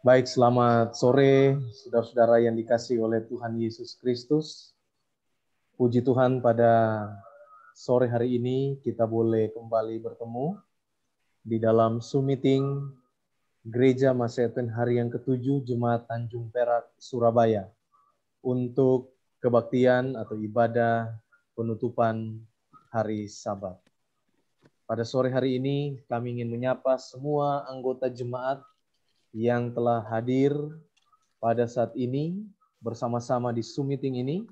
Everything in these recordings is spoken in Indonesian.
Baik, selamat sore saudara-saudara yang dikasihi oleh Tuhan Yesus Kristus. Puji Tuhan, pada sore hari ini kita boleh kembali bertemu di dalam Zoom meeting Gereja Maseten hari yang ke-7 Jemaat Tanjung Perak, Surabaya untuk kebaktian atau ibadah penutupan hari Sabat. Pada sore hari ini kami ingin menyapa semua anggota jemaat yang telah hadir pada saat ini bersama-sama di Zoom meeting ini,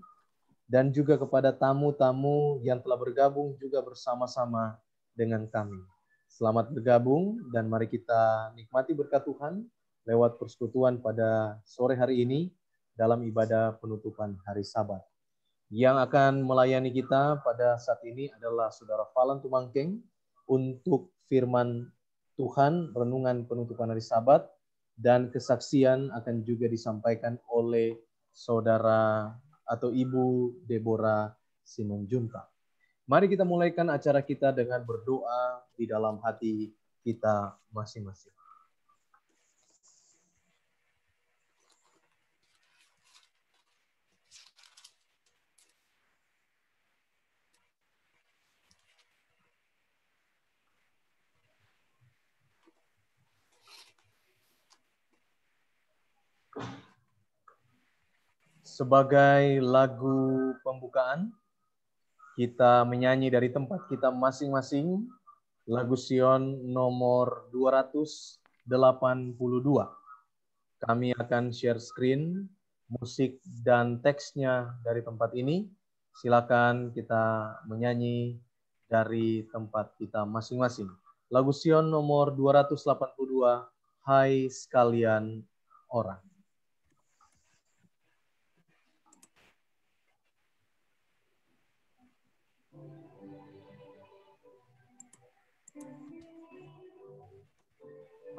dan juga kepada tamu-tamu yang telah bergabung juga bersama-sama dengan kami. Selamat bergabung dan mari kita nikmati berkat Tuhan lewat persekutuan pada sore hari ini dalam ibadah penutupan hari Sabat. Yang akan melayani kita pada saat ini adalah Saudara Valen Tumangkeng untuk firman Tuhan, renungan penutupan hari Sabat, dan kesaksian akan juga disampaikan oleh Saudara atau Ibu Deborah Simanjuntak. Mari kita mulaikan acara kita dengan berdoa di dalam hati kita masing-masing. Sebagai lagu pembukaan, kita menyanyi dari tempat kita masing-masing, lagu Sion nomor 282. Kami akan share screen, musik dan teksnya dari tempat ini. Silakan kita menyanyi dari tempat kita masing-masing. Lagu Sion nomor 282, Hai Sekalian Orang.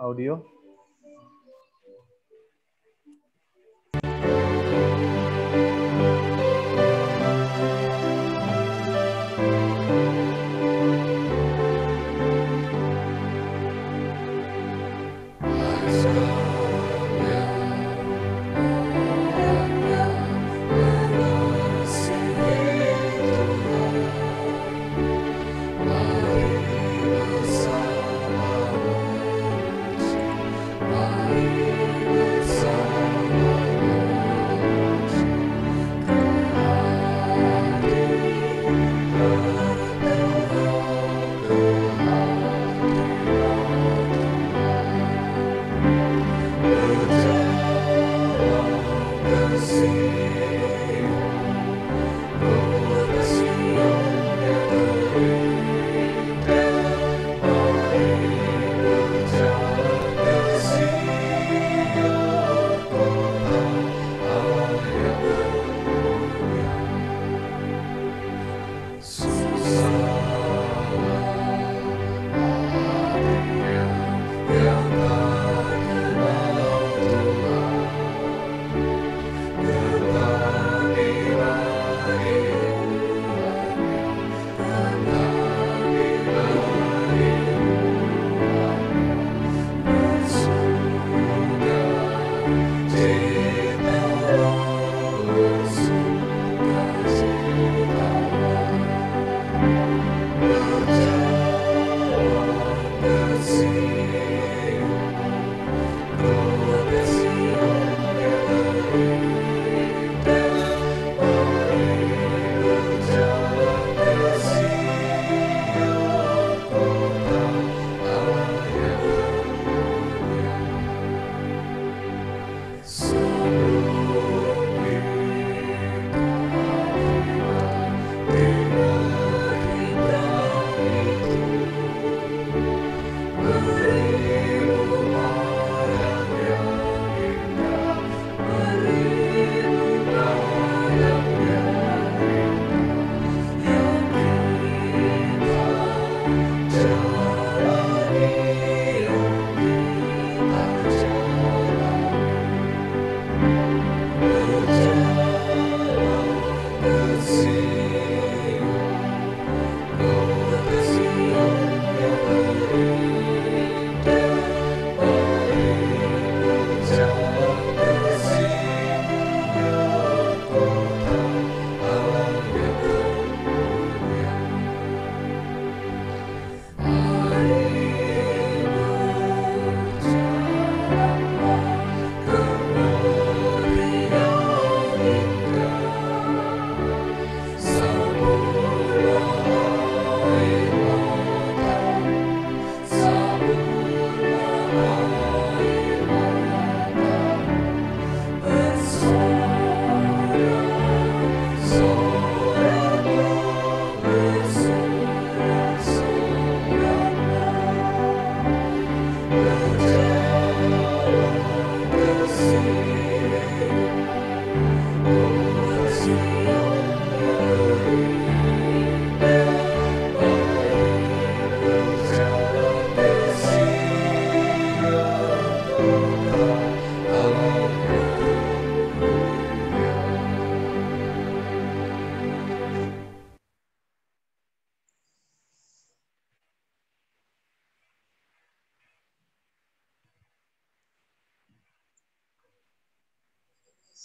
Audio.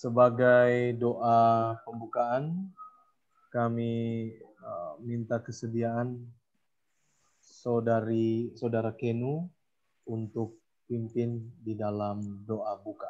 Sebagai doa pembukaan, kami minta kesediaan saudara Kenu untuk pimpin di dalam doa buka.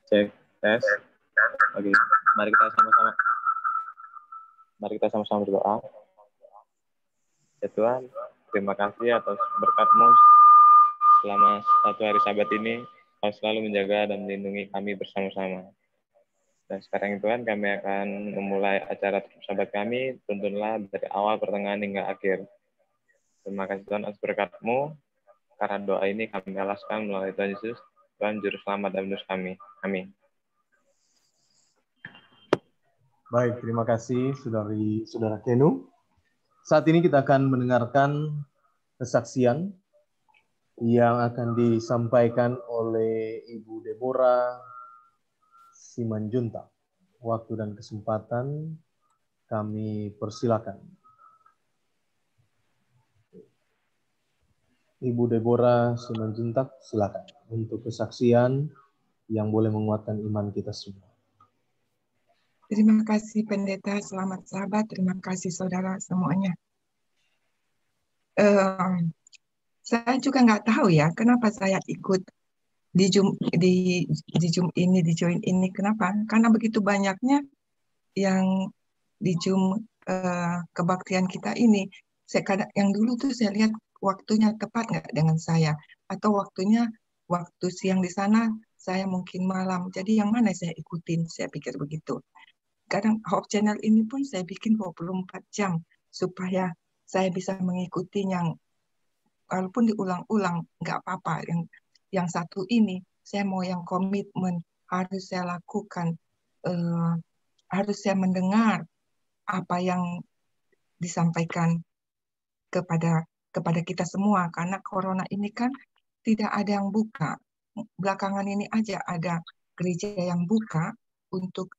Cek, tes. Oke, mari kita sama-sama berdoa. Ya Tuhan, terima kasih atas berkat-Mu selama satu hari Sabat ini. Kau selalu menjaga dan melindungi kami bersama-sama. Dan sekarang Tuhan, kami akan memulai acara Sabat kami, tuntunlah dari awal, pertengahan, hingga akhir. Terima kasih Tuhan atas berkat-Mu. Karena doa ini kami alaskan melalui Tuhan Yesus, Tuhan Juru Selamat dan Penebus kami. Amin. Baik, terima kasih Saudara Kenu. Saat ini kita akan mendengarkan kesaksian yang akan disampaikan oleh Ibu Deborah Simanjuntak. Waktu dan kesempatan kami persilakan. Ibu Deborah Simanjuntak, silakan untuk kesaksian yang boleh menguatkan iman kita semua. Terima kasih Pendeta, selamat Sabat, terima kasih saudara semuanya. Saya juga nggak tahu ya kenapa saya ikut di Zoom ini, di join ini. Kenapa? Karena begitu banyaknya yang di Zoom kebaktian kita ini. Yang dulu tuh saya lihat waktunya tepat nggak dengan saya, atau waktu siang di sana, saya mungkin malam. Jadi yang mana saya ikutin? Saya pikir begitu. Kadang Hope Channel ini pun saya bikin 24 jam supaya saya bisa mengikuti yang walaupun diulang-ulang nggak apa-apa. Yang satu ini saya mau yang komitmen, harus saya lakukan, harus saya mendengar apa yang disampaikan kepada kita semua, karena corona ini kan tidak ada yang buka. Belakangan ini aja ada gereja yang buka untuk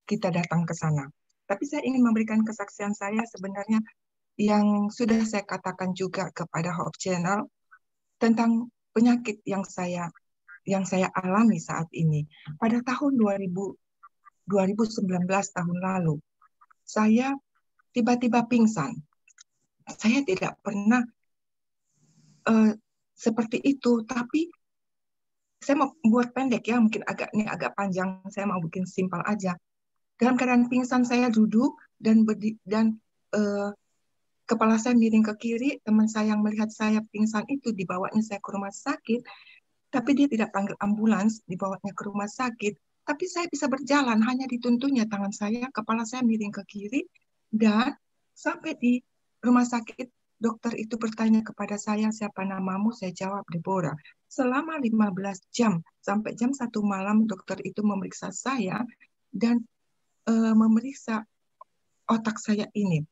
kita datang ke sana. Tapi saya ingin memberikan kesaksian saya sebenarnya yang sudah saya katakan juga kepada Hope Channel tentang penyakit yang saya alami saat ini. Pada tahun 2019 tahun lalu, saya tiba-tiba pingsan. Saya tidak pernah seperti itu, tapi saya mau buat pendek ya, mungkin agak panjang, saya mau bikin simpel aja. Dalam keadaan pingsan saya duduk dan kepala saya miring ke kiri. Teman saya yang melihat saya pingsan itu dibawanya saya ke rumah sakit, tapi dia tidak panggil ambulans, dibawanya ke rumah sakit. Tapi saya bisa berjalan, hanya dituntunnya tangan saya, kepala saya miring ke kiri, dan sampai di rumah sakit dokter itu bertanya kepada saya, siapa namamu? Saya jawab Deborah. Selama 15 jam sampai jam 1 malam dokter itu memeriksa saya dan memeriksa otak saya ini.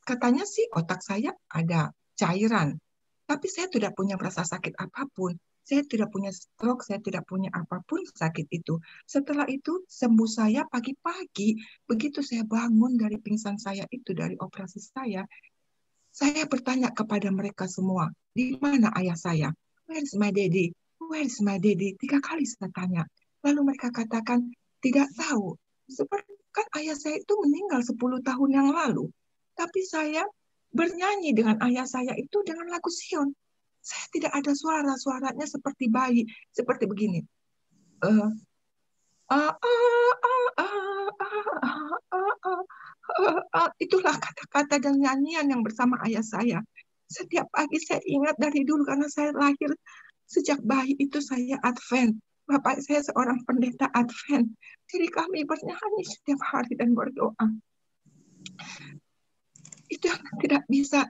Katanya sih otak saya ada cairan, tapi saya tidak punya rasa sakit apapun. Saya tidak punya stroke, saya tidak punya apapun sakit itu. Setelah itu sembuh saya pagi-pagi, begitu saya bangun dari pingsan saya itu, dari operasi saya bertanya kepada mereka semua, di mana ayah saya? Where is my daddy? Where is my daddy? 3 kali saya tanya. Lalu mereka katakan, tidak tahu. Seperti kan ayah saya itu meninggal 10 tahun yang lalu. Tapi saya bernyanyi dengan ayah saya itu dengan lagu Sion. Saya tidak ada suaranya seperti bayi, seperti begini. Itulah kata-kata dan nyanyian yang bersama ayah saya. Setiap pagi saya ingat dari dulu, karena saya lahir sejak bayi itu saya Advent. Bapak saya seorang pendeta Advent. Jadi kami bernyanyi setiap hari dan berdoa. Itu yang tidak bisa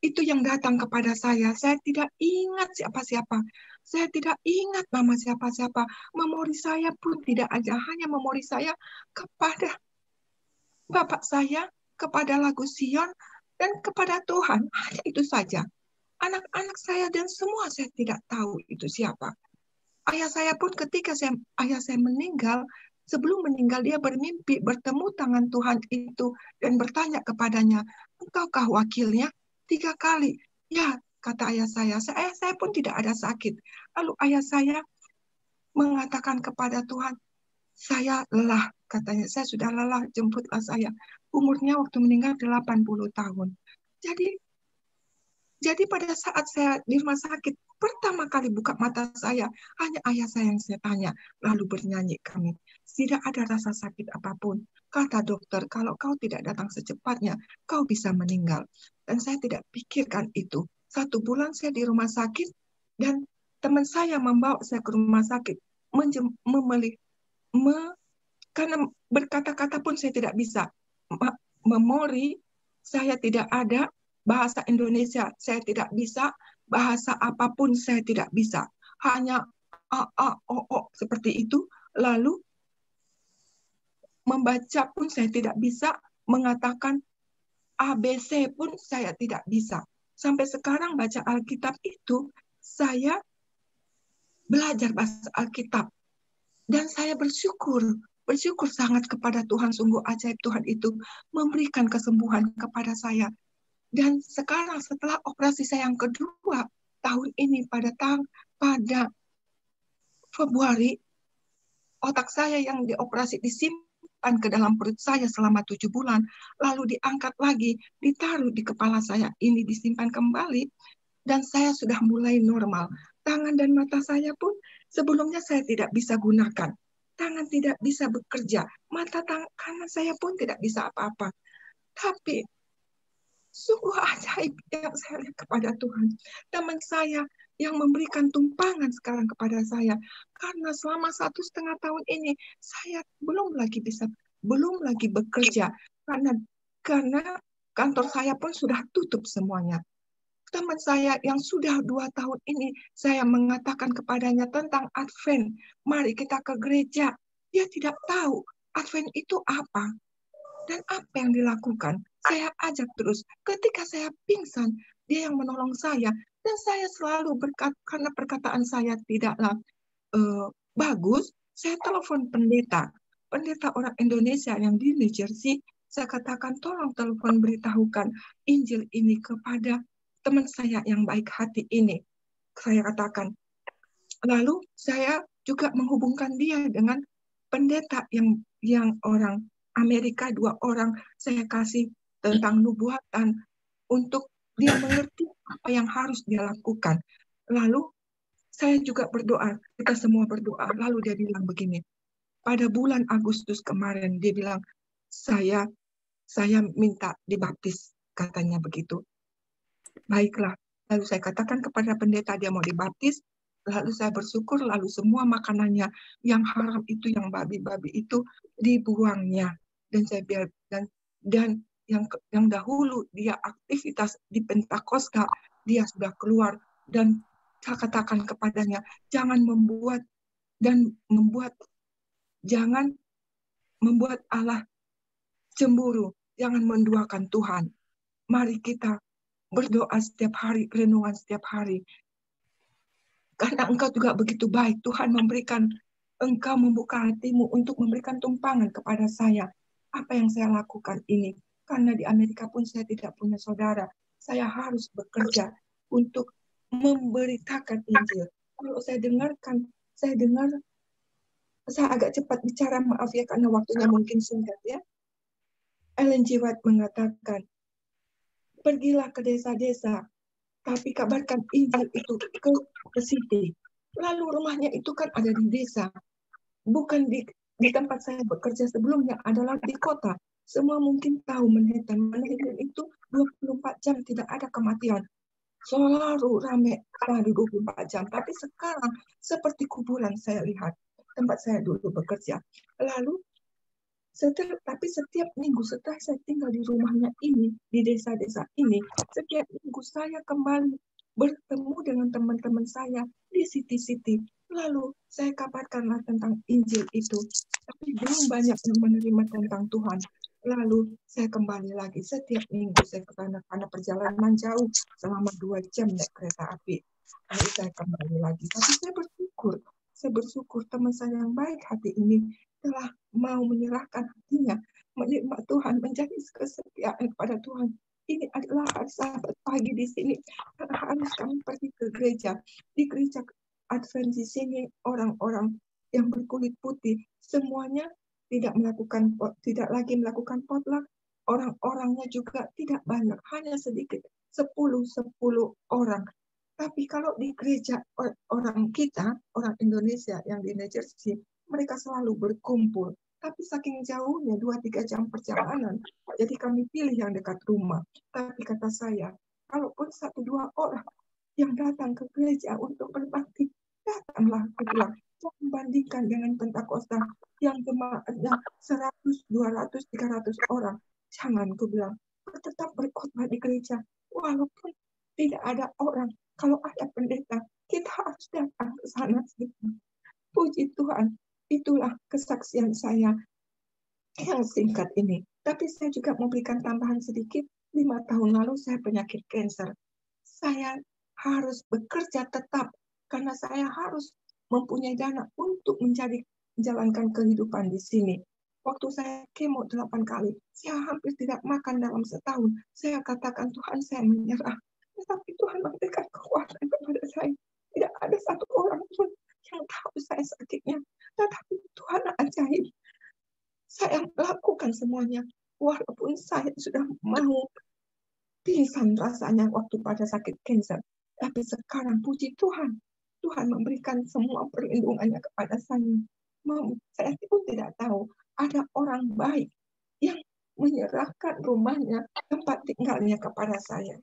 itu yang datang kepada saya. Saya tidak ingat siapa-siapa. Saya tidak ingat nama siapa-siapa. Memori saya pun tidak ada. Hanya memori saya kepada Bapak saya, kepada lagu Sion, dan kepada Tuhan. Hanya itu saja. Anak-anak saya dan semua saya tidak tahu itu siapa. Ayah saya pun ketika ayah saya meninggal, sebelum meninggal dia bermimpi bertemu tangan Tuhan itu dan bertanya kepadanya, "Engkaukah wakilnya?" 3 kali. Ya, kata ayah saya pun tidak ada sakit. Lalu ayah saya mengatakan kepada Tuhan, "Saya lelah," katanya. "Saya sudah lelah, jemputlah saya." Umurnya waktu meninggal 80 tahun. Jadi pada saat saya di rumah sakit, pertama kali buka mata saya, hanya ayah saya yang saya tanya. Lalu bernyanyi kami. Tidak ada rasa sakit apapun. Kata dokter, kalau kau tidak datang secepatnya, kau bisa meninggal. Dan saya tidak pikirkan itu. 1 bulan saya di rumah sakit, dan teman saya membawa saya ke rumah sakit. Karena berkata-kata pun saya tidak bisa. Memori saya tidak ada, bahasa Indonesia saya tidak bisa, bahasa apapun saya tidak bisa. Hanya a, o, seperti itu. Lalu membaca pun saya tidak bisa, mengatakan ABC pun saya tidak bisa. Sampai sekarang baca Alkitab itu, saya belajar bahasa Alkitab. Dan saya bersyukur sangat kepada Tuhan. Sungguh ajaib Tuhan itu memberikan kesembuhan kepada saya. Dan sekarang setelah operasi saya yang kedua tahun ini pada Februari, otak saya yang dioperasi disimpan ke dalam perut saya selama 7 bulan, lalu diangkat lagi, ditaruh di kepala saya, ini disimpan kembali, dan saya sudah mulai normal. Tangan dan mata saya pun sebelumnya saya tidak bisa gunakan. Tangan tidak bisa bekerja, mata kanan saya pun tidak bisa apa-apa. Tapi sungguh ajaib yang saya lihat kepada Tuhan. Teman saya yang memberikan tumpangan sekarang kepada saya. Karena selama 1,5 tahun ini, saya belum lagi bekerja. Karena kantor saya pun sudah tutup semuanya. Teman saya yang sudah 2 tahun ini, saya mengatakan kepadanya tentang Advent. Mari kita ke gereja. Dia tidak tahu Advent itu apa. Dan apa yang dilakukan? Saya ajak terus. Ketika saya pingsan, dia yang menolong saya. Dan saya selalu karena perkataan saya tidaklah bagus, saya telepon pendeta. Pendeta orang Indonesia yang di New Jersey, saya katakan tolong telepon beritahukan Injil ini kepada teman saya yang baik hati ini. Saya katakan. Lalu saya juga menghubungkan dia dengan pendeta yang orang Amerika, 2 orang saya kasih tentang nubuatan untuk dia mengerti apa yang harus dia lakukan. Lalu saya juga berdoa, kita semua berdoa. Lalu dia bilang begini, pada bulan Agustus kemarin dia bilang, saya minta dibaptis, katanya begitu. Baiklah, lalu saya katakan kepada pendeta dia mau dibaptis, lalu saya bersyukur, lalu semua makanannya yang haram itu, yang babi-babi itu dibuangnya. Dan saya dan yang dahulu dia aktivitas di Pentakosta, dia sudah keluar. Dan saya katakan kepadanya, jangan membuat Allah cemburu, jangan menduakan Tuhan. Mari kita berdoa setiap hari, renungan setiap hari. Karena engkau juga begitu baik, Tuhan memberikan, engkau membuka hatimu untuk memberikan tumpangan kepada saya. Apa yang saya lakukan ini? Karena di Amerika pun saya tidak punya saudara. Saya harus bekerja untuk memberitakan Injil. Kalau saya dengar, saya agak cepat bicara, maaf ya, karena waktunya mungkin singkat ya. Ellen G. White mengatakan, pergilah ke desa-desa, tapi kabarkan Injil itu ke city. Lalu rumahnya itu kan ada di desa. Bukan di tempat saya bekerja sebelumnya, adalah di kota. Semua mungkin tahu Manhattan itu 24 jam tidak ada kematian. Selalu ramai, selalu 24 jam. Tapi sekarang seperti kuburan saya lihat tempat saya dulu bekerja. Lalu Tapi setiap minggu setelah saya tinggal di rumahnya ini, di desa-desa ini, setiap minggu saya kembali bertemu dengan teman-teman saya di city-city. Lalu saya kabarkanlah tentang Injil itu. Tapi belum banyak yang menerima tentang Tuhan. Lalu saya kembali lagi setiap minggu saya ke sana karena perjalanan jauh selama 2 jam naik kereta api. Lalu saya kembali lagi. Tapi saya bersyukur teman saya yang baik hati ini telah mau menyerahkan hatinya, menerima Tuhan, menjadi kesetiaan kepada Tuhan. Ini adalah hari Sabat pagi di sini. Harus kami pergi ke gereja. Di gereja Advent di sini orang-orang yang berkulit putih semuanya tidak lagi melakukan potluck. Orang-orangnya juga tidak banyak, hanya sedikit, 10 orang. Tapi kalau di gereja orang kita, orang Indonesia yang di New Jersey, mereka selalu berkumpul. Tapi saking jauhnya 2-3 jam perjalanan, jadi kami pilih yang dekat rumah. Tapi kata saya, kalaupun 1-2 orang yang datang ke gereja untuk berbakti, datanglah, aku bilang. Jangan bandingkan dengan Pentakosta yang jemaatnya 100, 200, 300 orang. Jangan, aku bilang. Tetap berkhotbah di gereja, walaupun tidak ada orang. Kalau ada pendeta, kita harus datang ke sana. Puji Tuhan, itulah kesaksian saya yang singkat ini. Tapi saya juga memberikan tambahan sedikit. 5 tahun lalu saya penyakit kanker. Saya harus bekerja tetap karena saya harus mempunyai dana untuk menjalankan kehidupan di sini. Waktu saya kemo 8 kali, saya hampir tidak makan dalam setahun. Saya katakan, Tuhan, saya menyerah. Tetapi Tuhan memberikan kekuatan kepada saya. Tidak ada satu orang pun yang tahu saya sakitnya. Tetapi Tuhan ajaib. Saya melakukan semuanya. Walaupun saya sudah mau pingsan rasanya waktu pada sakit kanker. Tapi sekarang puji Tuhan. Tuhan memberikan semua perlindungannya kepada saya. Saya pun tidak tahu. Ada orang baik yang menyerahkan rumahnya, tempat tinggalnya kepada saya.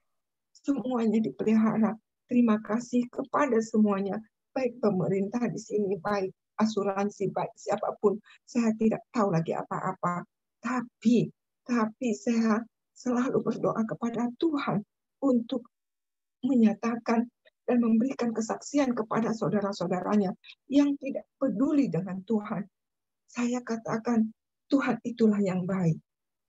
Semuanya dipelihara. Terima kasih kepada semuanya, baik pemerintah di sini, baik asuransi, baik siapapun. Saya tidak tahu lagi apa-apa. Tapi saya selalu berdoa kepada Tuhan untuk menyatakan dan memberikan kesaksian kepada saudara-saudaranya yang tidak peduli dengan Tuhan. Saya katakan, Tuhan itulah yang baik.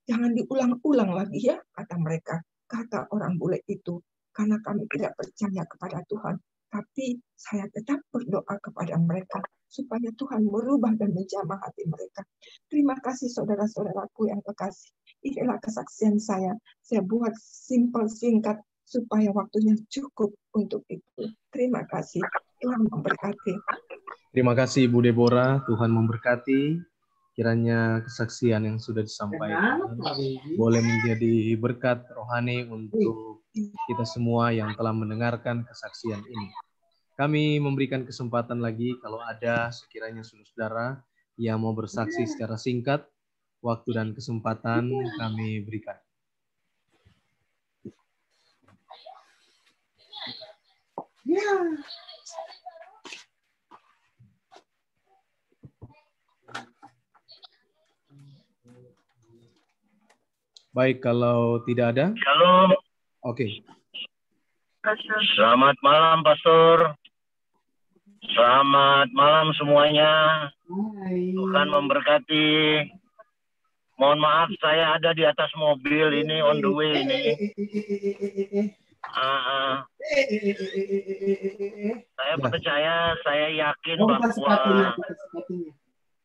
Jangan diulang-ulang lagi ya, kata mereka. Kata orang bule itu. Karena kami tidak percaya kepada Tuhan. Tapi saya tetap berdoa kepada mereka. Supaya Tuhan merubah dan menjamah hati mereka. Terima kasih saudara-saudaraku yang terkasih. Inilah kesaksian saya. Saya buat simpel, singkat. Supaya waktunya cukup untuk itu. Terima kasih. Tuhan memberkati. Terima kasih Ibu Deborah. Tuhan memberkati. Kiranya kesaksian yang sudah disampaikan boleh menjadi berkat rohani untuk kita semua yang telah mendengarkan kesaksian ini. Kami memberikan kesempatan lagi kalau ada sekiranya saudara-saudara yang mau bersaksi secara singkat, waktu dan kesempatan kami berikan. Baik, kalau tidak ada. Shalom. Oke. Selamat malam, Pastor. Selamat malam semuanya. Tuhan memberkati. Mohon maaf, saya ada di atas mobil ini, on the way ini. Saya percaya, saya yakin bahwa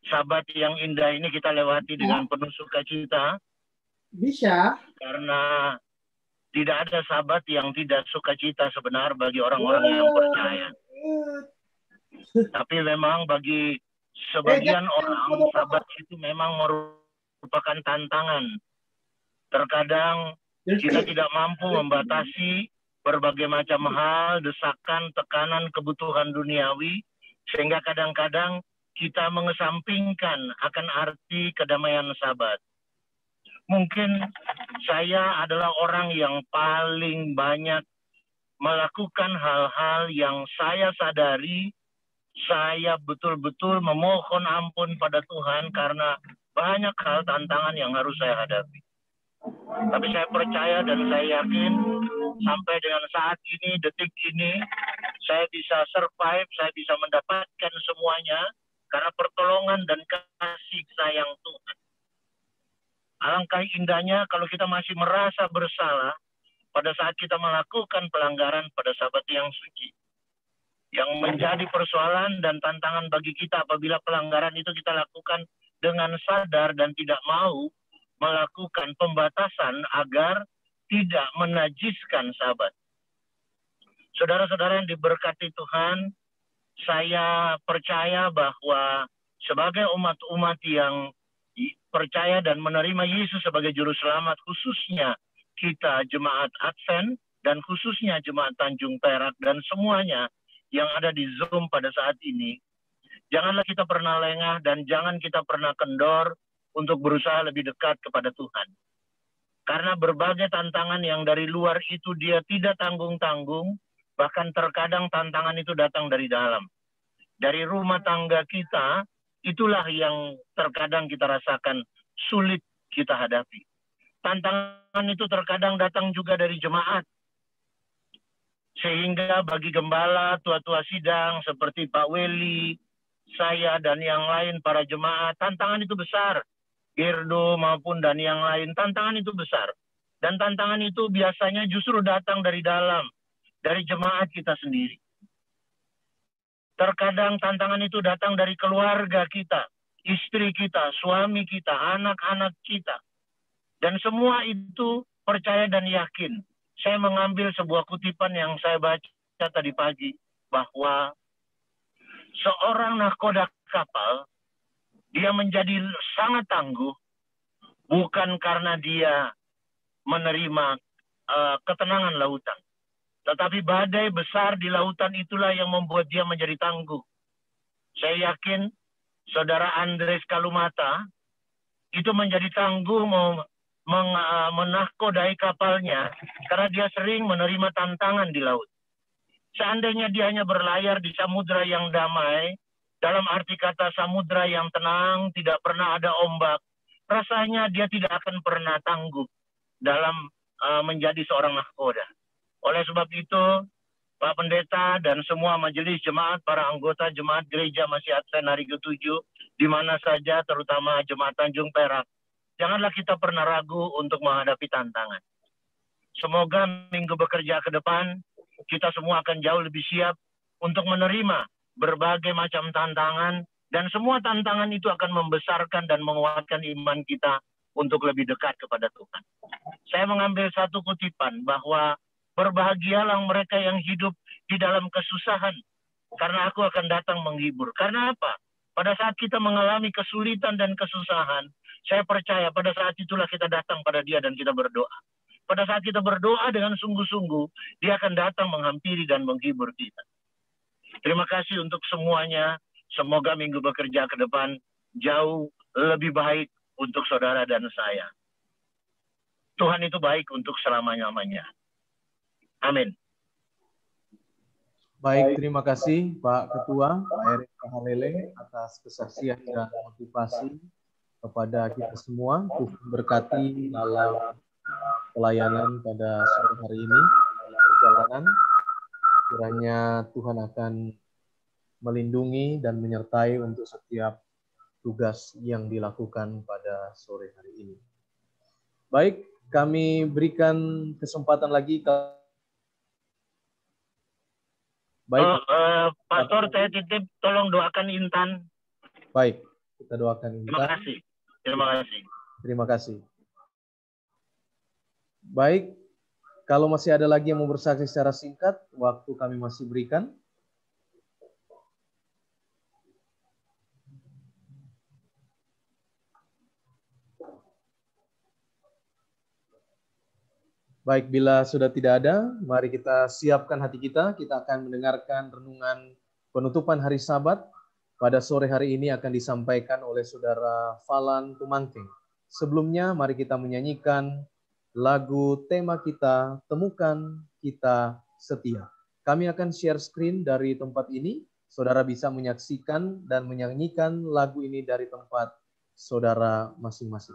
Sabat yang indah ini kita lewati dengan penuh sukacita. Bisa. Karena tidak ada Sabat yang tidak sukacita sebenar bagi orang-orang yang percaya. Tapi memang bagi sebagian orang, Sabat itu memang merupakan tantangan. Terkadang kita tidak mampu membatasi berbagai macam hal, desakan, tekanan, kebutuhan duniawi, sehingga kadang-kadang kita mengesampingkan akan arti kedamaian Sabat. Mungkin saya adalah orang yang paling banyak melakukan hal-hal yang saya sadari, saya betul-betul memohon ampun pada Tuhan karena banyak hal tantangan yang harus saya hadapi. Tapi saya percaya dan saya yakin sampai dengan saat ini, detik ini, saya bisa survive, saya bisa mendapatkan semuanya karena pertolongan dan kasih sayang Tuhan. Alangkah indahnya kalau kita masih merasa bersalah pada saat kita melakukan pelanggaran pada Sabat yang suci. Yang menjadi persoalan dan tantangan bagi kita apabila pelanggaran itu kita lakukan dengan sadar dan tidak mau melakukan pembatasan agar tidak menajiskan Sabat. Saudara-saudara yang diberkati Tuhan, saya percaya bahwa sebagai umat-umat yang percaya dan menerima Yesus sebagai Juru Selamat, khususnya kita Jemaat Advent dan khususnya Jemaat Tanjung Perak dan semuanya yang ada di Zoom pada saat ini, janganlah kita pernah lengah dan jangan kita pernah kendor untuk berusaha lebih dekat kepada Tuhan. Karena berbagai tantangan yang dari luar itu dia tidak tanggung-tanggung, bahkan terkadang tantangan itu datang dari dalam. Dari rumah tangga kita, itulah yang terkadang kita rasakan sulit kita hadapi. Tantangan itu terkadang datang juga dari jemaat. Sehingga bagi gembala, tua-tua sidang seperti Pak Weli, saya dan yang lain para jemaat, tantangan itu besar. Gerdo maupun dan yang lain, tantangan itu besar. Dan tantangan itu biasanya justru datang dari dalam, dari jemaat kita sendiri. Terkadang tantangan itu datang dari keluarga kita, istri kita, suami kita, anak-anak kita. Dan semua itu percaya dan yakin. Saya mengambil sebuah kutipan yang saya baca tadi pagi, bahwa seorang nahkoda kapal, dia menjadi sangat tangguh, bukan karena dia menerima ketenangan lautan. Tetapi badai besar di lautan itulah yang membuat dia menjadi tangguh. Saya yakin saudara Andres Kalumata itu menjadi tangguh menahkodai kapalnya karena dia sering menerima tantangan di laut. Seandainya dia hanya berlayar di samudra yang damai, dalam arti kata samudra yang tenang, tidak pernah ada ombak, rasanya dia tidak akan pernah tangguh dalam menjadi seorang nahkoda. Oleh sebab itu, Pak Pendeta dan semua majelis jemaat, para anggota jemaat gereja Masih Advent hari ke-7, di mana saja, terutama jemaat Tanjung Perak, janganlah kita pernah ragu untuk menghadapi tantangan. Semoga minggu bekerja ke depan, kita semua akan jauh lebih siap untuk menerima berbagai macam tantangan, dan semua tantangan itu akan membesarkan dan menguatkan iman kita untuk lebih dekat kepada Tuhan. Saya mengambil satu kutipan bahwa berbahagialah mereka yang hidup di dalam kesusahan, karena aku akan datang menghibur. Karena apa? Pada saat kita mengalami kesulitan dan kesusahan, saya percaya pada saat itulah kita datang pada Dia dan kita berdoa. Pada saat kita berdoa dengan sungguh-sungguh, Dia akan datang menghampiri dan menghibur kita. Terima kasih untuk semuanya. Semoga minggu bekerja ke depan jauh lebih baik untuk saudara dan saya. Tuhan itu baik untuk selama-lamanya. Amin. Baik, terima kasih Pak Ketua, Pak Erik Kahalele, atas kesaksian dan motivasi kepada kita semua. Tuhan berkati dalam pelayanan pada sore hari ini, dalam perjalanan. Kiranya Tuhan akan melindungi dan menyertai untuk setiap tugas yang dilakukan pada sore hari ini. Baik, kami berikan kesempatan lagi ke Pastor, saya titip tolong doakan Intan. Baik, kita doakan Intan. Terima kasih. Terima kasih. Terima kasih. Baik, kalau masih ada lagi yang mau bersaksi secara singkat, waktu kami masih berikan. Baik, bila sudah tidak ada, mari kita siapkan hati kita. Kita akan mendengarkan renungan penutupan hari Sabat. Pada sore hari ini akan disampaikan oleh Saudara Falan Tumangking. Sebelumnya, mari kita menyanyikan lagu tema kita, Temukan Kita Setia. Kami akan share screen dari tempat ini. Saudara bisa menyaksikan dan menyanyikan lagu ini dari tempat saudara masing-masing.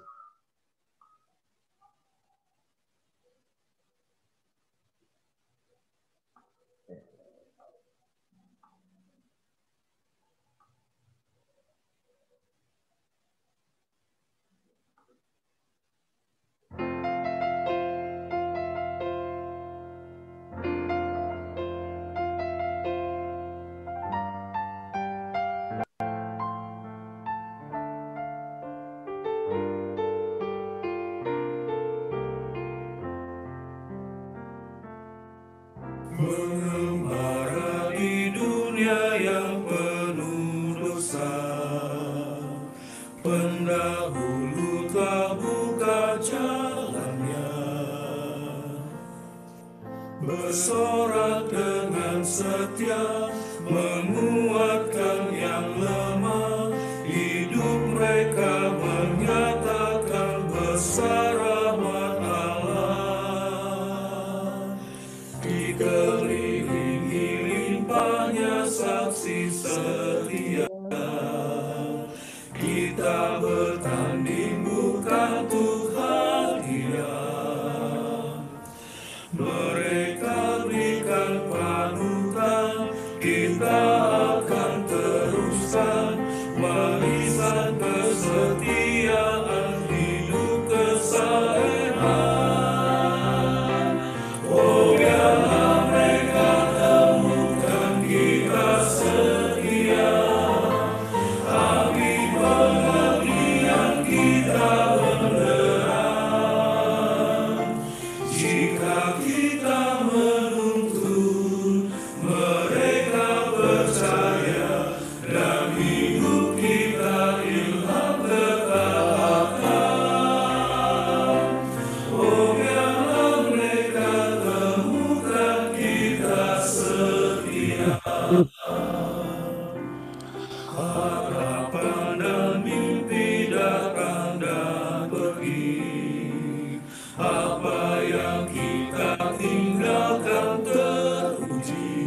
Mengembara di dunia yang penuh dosa, pendahulu telah buka jalannya, bersorak dengan setia, menguatkan yang lemah, hidup mereka menyatakan besar rahmat Allah. Dikelilingi limpahnya saksi setia, kita bertanding bukan untuk hadiah. Mereka berikan panutan, kita akan teruskan warisan kesetiaan, hidup kesalehan. Oh biarlah mereka temukan kita setia, api pengertian kita benderang. Jika kita menuntun, mereka percaya, dan hidup kita ilham ketaatan. Oh biarlah mereka temukan kita setia. Harapan dan mimpi datang dan pergi, apa yang kita tinggalkan teruji.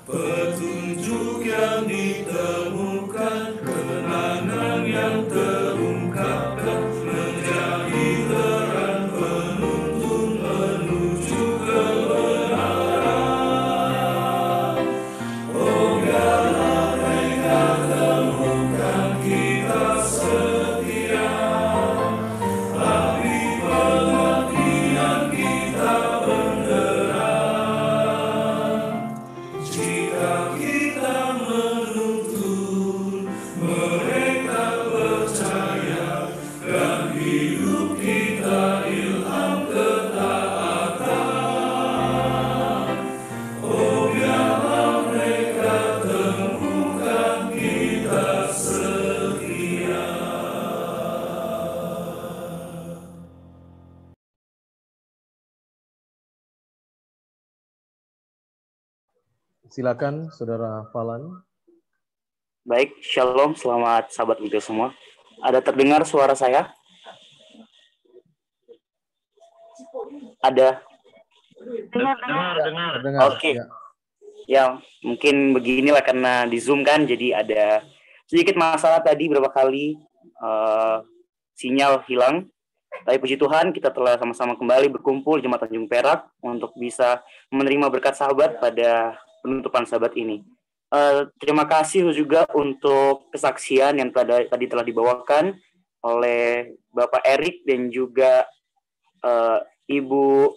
Petunjuk yang ditemukan, kenangan yang terungkapkan, menjadi terang penuntun menuju kebenaran. Oh biarlah mereka temukan kita setia, api pengertian kita benderang. Jika kita menuntun, mereka percaya, dan hidup kita ilham ketaatan. Oh biarlah mereka temukan kita setia. Silakan Saudara Falan. Baik, shalom, selamat sahabat Migel semua. Ada terdengar suara saya? Ada. Dengar. Terdengar. Oke. Ya. Ya, mungkin beginilah karena di Zoom kan, jadi ada sedikit masalah tadi beberapa kali sinyal hilang. Tapi puji Tuhan kita telah sama-sama kembali berkumpul di Jemaat Tanjung Perak untuk bisa menerima berkat sahabat pada penutupan sahabat ini. Terima kasih juga untuk kesaksian yang tadi telah dibawakan oleh Bapak Erik dan juga Ibu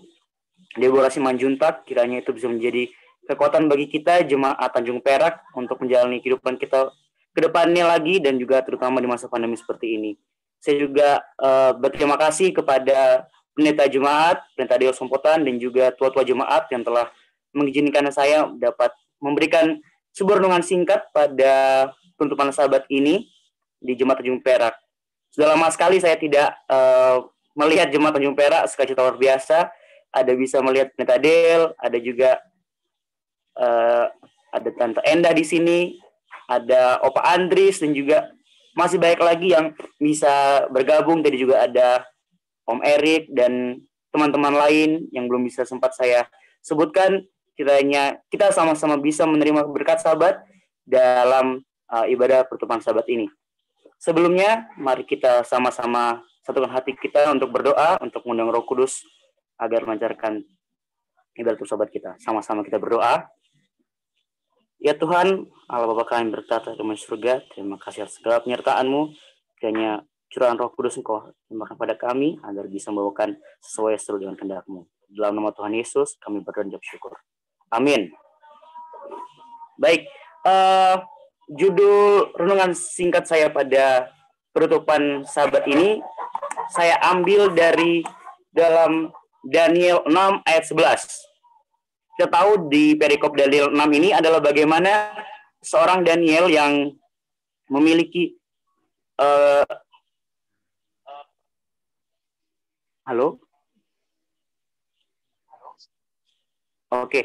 Deborah Simanjuntak. Kiranya itu bisa menjadi kekuatan bagi kita Jemaat Tanjung Perak untuk menjalani kehidupan kita ke depannya lagi, dan juga terutama di masa pandemi seperti ini. Saya juga berterima kasih kepada pendeta jemaat, pendeta Dewa Sompotan, dan juga tua-tua jemaat yang telah mengizinkan saya dapat memberikan sebuah renungan singkat pada penutupan sahabat ini di Jemaat Tanjung Perak. Sudah lama sekali saya tidak melihat Jemaat Tanjung Perak, sukacita luar biasa. Ada bisa melihat pendeta Del, ada juga ada Tante Enda di sini, ada Opa Andris, dan juga masih banyak lagi yang bisa bergabung. Tadi juga ada Om Erik dan teman-teman lain yang belum bisa sempat saya sebutkan. Kiranya kita sama-sama bisa menerima berkat sahabat dalam ibadah pertemuan sahabat ini. Sebelumnya, mari kita sama-sama satukan hati kita untuk berdoa, untuk mengundang Roh Kudus agar melancarkan ibadah sobat kita. Sama-sama kita berdoa. Ya Tuhan, Allah Bapa kami berkata di surga, terima kasih atas segala penyertaan-Mu. Kiranya curahan Roh Kudus Engkau limpahkan pada kami agar bisa membawakan sesuai seluruh dengan kehendak-Mu. Dalam nama Tuhan Yesus, kami berdoa dan bersyukur. Amin. Baik, judul renungan singkat saya pada penutupan sahabat ini, saya ambil dari dalam Daniel 6 ayat 11. Kita tahu di perikop Daniel 6 ini adalah bagaimana seorang Daniel yang memiliki halo? Oke.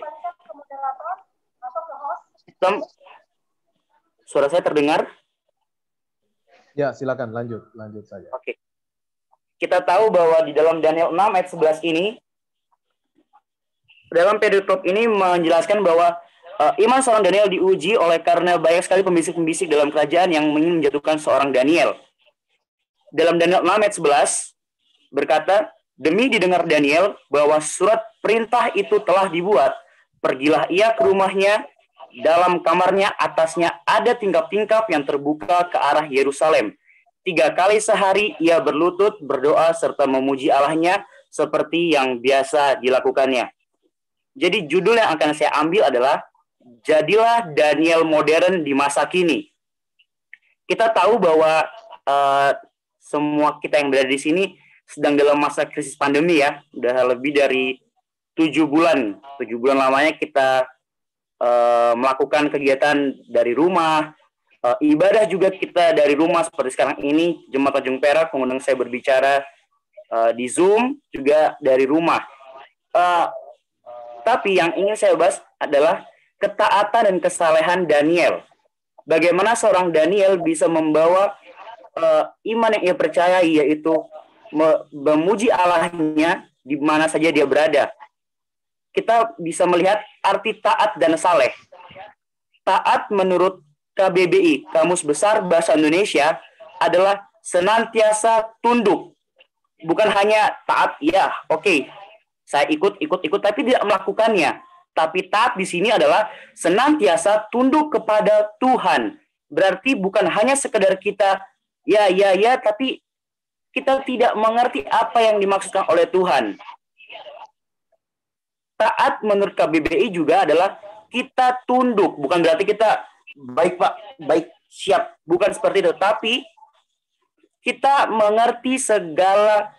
Suara saya terdengar? Ya, silakan lanjut saja. Oke. Kita tahu bahwa di dalam Daniel 6 ayat 11 ini, dalam perikop ini menjelaskan bahwa iman seorang Daniel diuji oleh karena banyak sekali pembisik-pembisik dalam kerajaan yang ingin menjatuhkan seorang Daniel. Dalam Daniel 6 ayat 11 berkata, demi didengar Daniel bahwa surat perintah itu telah dibuat, pergilah ia ke rumahnya, dalam kamarnya atasnya ada tingkap-tingkap yang terbuka ke arah Yerusalem. 3 kali sehari ia berlutut, berdoa, serta memuji Allahnya seperti yang biasa dilakukannya. Jadi judul yang akan saya ambil adalah Jadilah Daniel Modern di Masa Kini. Kita tahu bahwa semua kita yang berada di sini sedang dalam masa krisis pandemi ya. Sudah lebih dari 7 bulan. 7 bulan lamanya kita melakukan kegiatan dari rumah. Ibadah juga kita dari rumah seperti sekarang ini. Jemaat Tanjung Perak mengundang saya berbicara di Zoom juga dari rumah. Tapi yang ingin saya bahas adalah ketaatan dan kesalehan Daniel. Bagaimana seorang Daniel bisa membawa iman yang ia percayai, yaitu memuji Allahnya di mana saja dia berada. Kita bisa melihat arti taat dan saleh. Taat menurut KBBI, Kamus Besar Bahasa Indonesia, adalah senantiasa tunduk. Bukan hanya taat, ya oke. Saya ikut, tapi tidak melakukannya. Tapi taat di sini adalah senantiasa tunduk kepada Tuhan. Berarti bukan hanya sekedar kita, ya, tapi kita tidak mengerti apa yang dimaksudkan oleh Tuhan. Taat menurut KBBI juga adalah kita tunduk. Bukan berarti kita, baik Pak, baik, siap. Bukan seperti itu. Tapi kita mengerti segala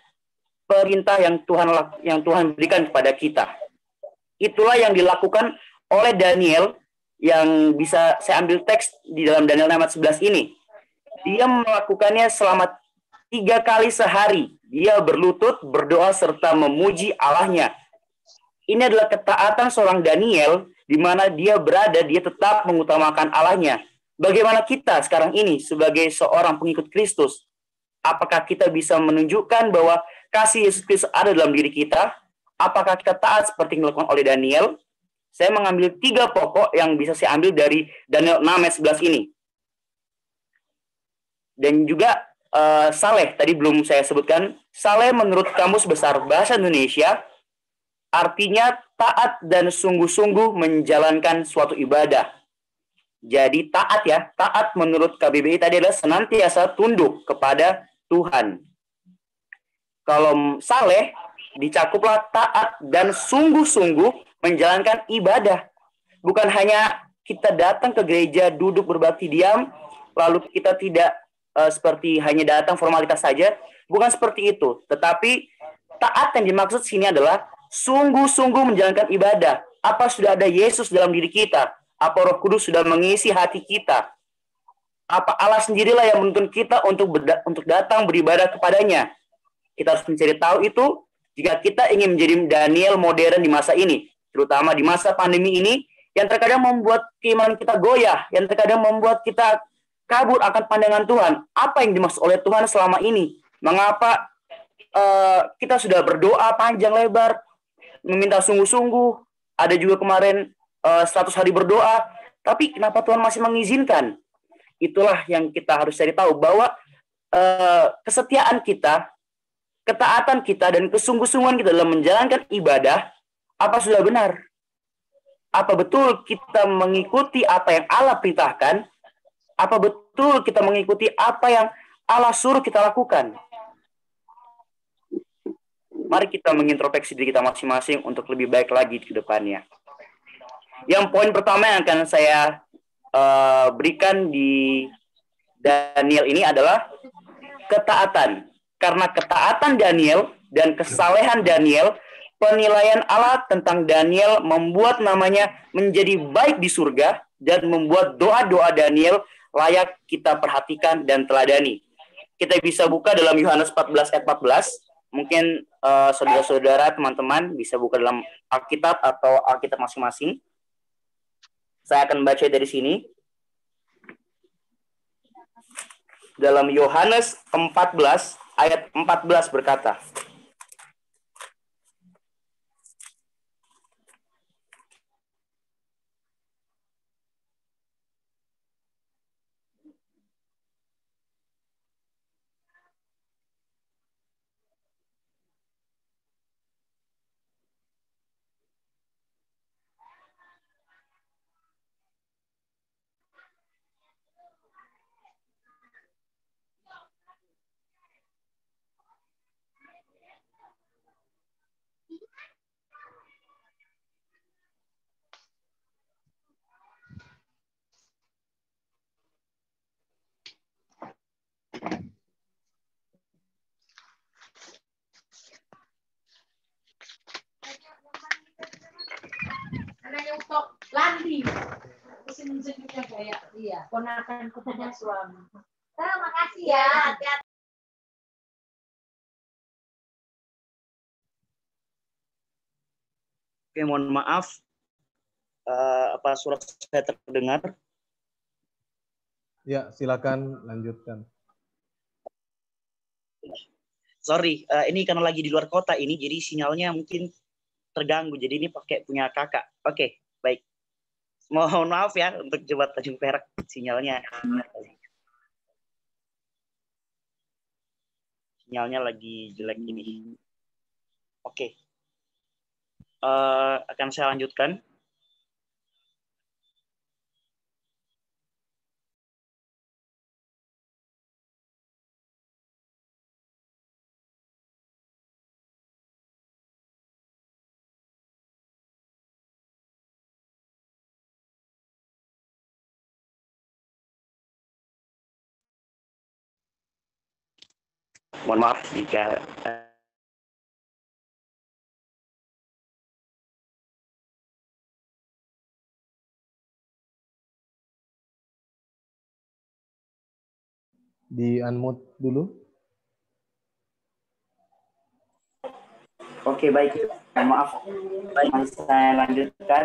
perintah yang Tuhan berikan kepada kita. Itulah yang dilakukan oleh Daniel yang bisa saya ambil teks di dalam Daniel 6 ayat 11 ini. Dia melakukannya selama 3 kali sehari. Dia berlutut, berdoa, serta memuji Allahnya. Ini adalah ketaatan seorang Daniel di mana dia berada, dia tetap mengutamakan Allahnya. Bagaimana kita sekarang ini sebagai seorang pengikut Kristus? Apakah kita bisa menunjukkan bahwa kasih Yesus Kristus ada dalam diri kita? Apakah kita taat seperti yang dilakukan oleh Daniel? Saya mengambil 3 pokok yang bisa saya ambil dari Daniel 6 ayat 11 ini. Dan juga saleh, tadi belum saya sebutkan. Saleh menurut Kamus Besar Bahasa Indonesia, artinya taat dan sungguh-sungguh menjalankan suatu ibadah. Jadi taat ya, taat menurut KBBI tadi adalah senantiasa tunduk kepada Tuhan. Kalau saleh, dicakuplah taat dan sungguh-sungguh menjalankan ibadah. Bukan hanya kita datang ke gereja, duduk berbakti diam, lalu kita tidak seperti hanya datang formalitas saja. Bukan seperti itu. Tetapi taat yang dimaksud sini adalah sungguh-sungguh menjalankan ibadah. Apa sudah ada Yesus dalam diri kita? Apa Roh Kudus sudah mengisi hati kita? Apa Allah sendirilah yang menuntun kita untuk datang beribadah kepadanya? Kita harus mencari tahu itu jika kita ingin menjadi Daniel modern di masa ini, terutama di masa pandemi ini, yang terkadang membuat keimanan kita goyah, yang terkadang membuat kita kabur akan pandangan Tuhan. Apa yang dimaksud oleh Tuhan selama ini? Mengapa kita sudah berdoa panjang lebar, meminta sungguh-sungguh, ada juga kemarin 100 hari berdoa, tapi kenapa Tuhan masih mengizinkan? Itulah yang kita harus cari tahu, bahwa kesetiaan kita, ketaatan kita, dan kesungguh-sungguhan kita dalam menjalankan ibadah, apa sudah benar? Apa betul kita mengikuti apa yang Allah perintahkan? Apa betul kita mengikuti apa yang Allah suruh kita lakukan? Mari kita mengintrospeksi diri kita masing-masing untuk lebih baik lagi ke depannya. Yang poin pertama yang akan saya berikan di Daniel ini adalah ketaatan. Karena ketaatan Daniel dan kesalehan Daniel, penilaian Allah tentang Daniel membuat namanya menjadi baik di surga dan membuat doa-doa Daniel layak kita perhatikan dan teladani. Kita bisa buka dalam Yohanes 14 ayat 14. Mungkin saudara-saudara, teman-teman bisa buka dalam Alkitab atau Alkitab masing-masing. Saya akan baca dari sini. Dalam Yohanes 14 ayat 14 berkata, Anaknya untuk Landi. Mesin juga kayak dia. Ponakan punya suami. Terima kasih ya. Oke, mohon maaf. Apa suara saya terdengar? Ya, silakan lanjutkan. Sorry, ini karena lagi di luar kota ini, jadi sinyalnya mungkin terganggu. Jadi ini pakai punya kakak. Oke, baik. Mohon maaf ya untuk Jemaat Tanjung Perak, sinyalnya lagi jelek ini. Oke. Akan saya lanjutkan. Mohon maaf jika Di-unmute dulu. Oke, baik. Mohon maaf. Baik, saya lanjutkan.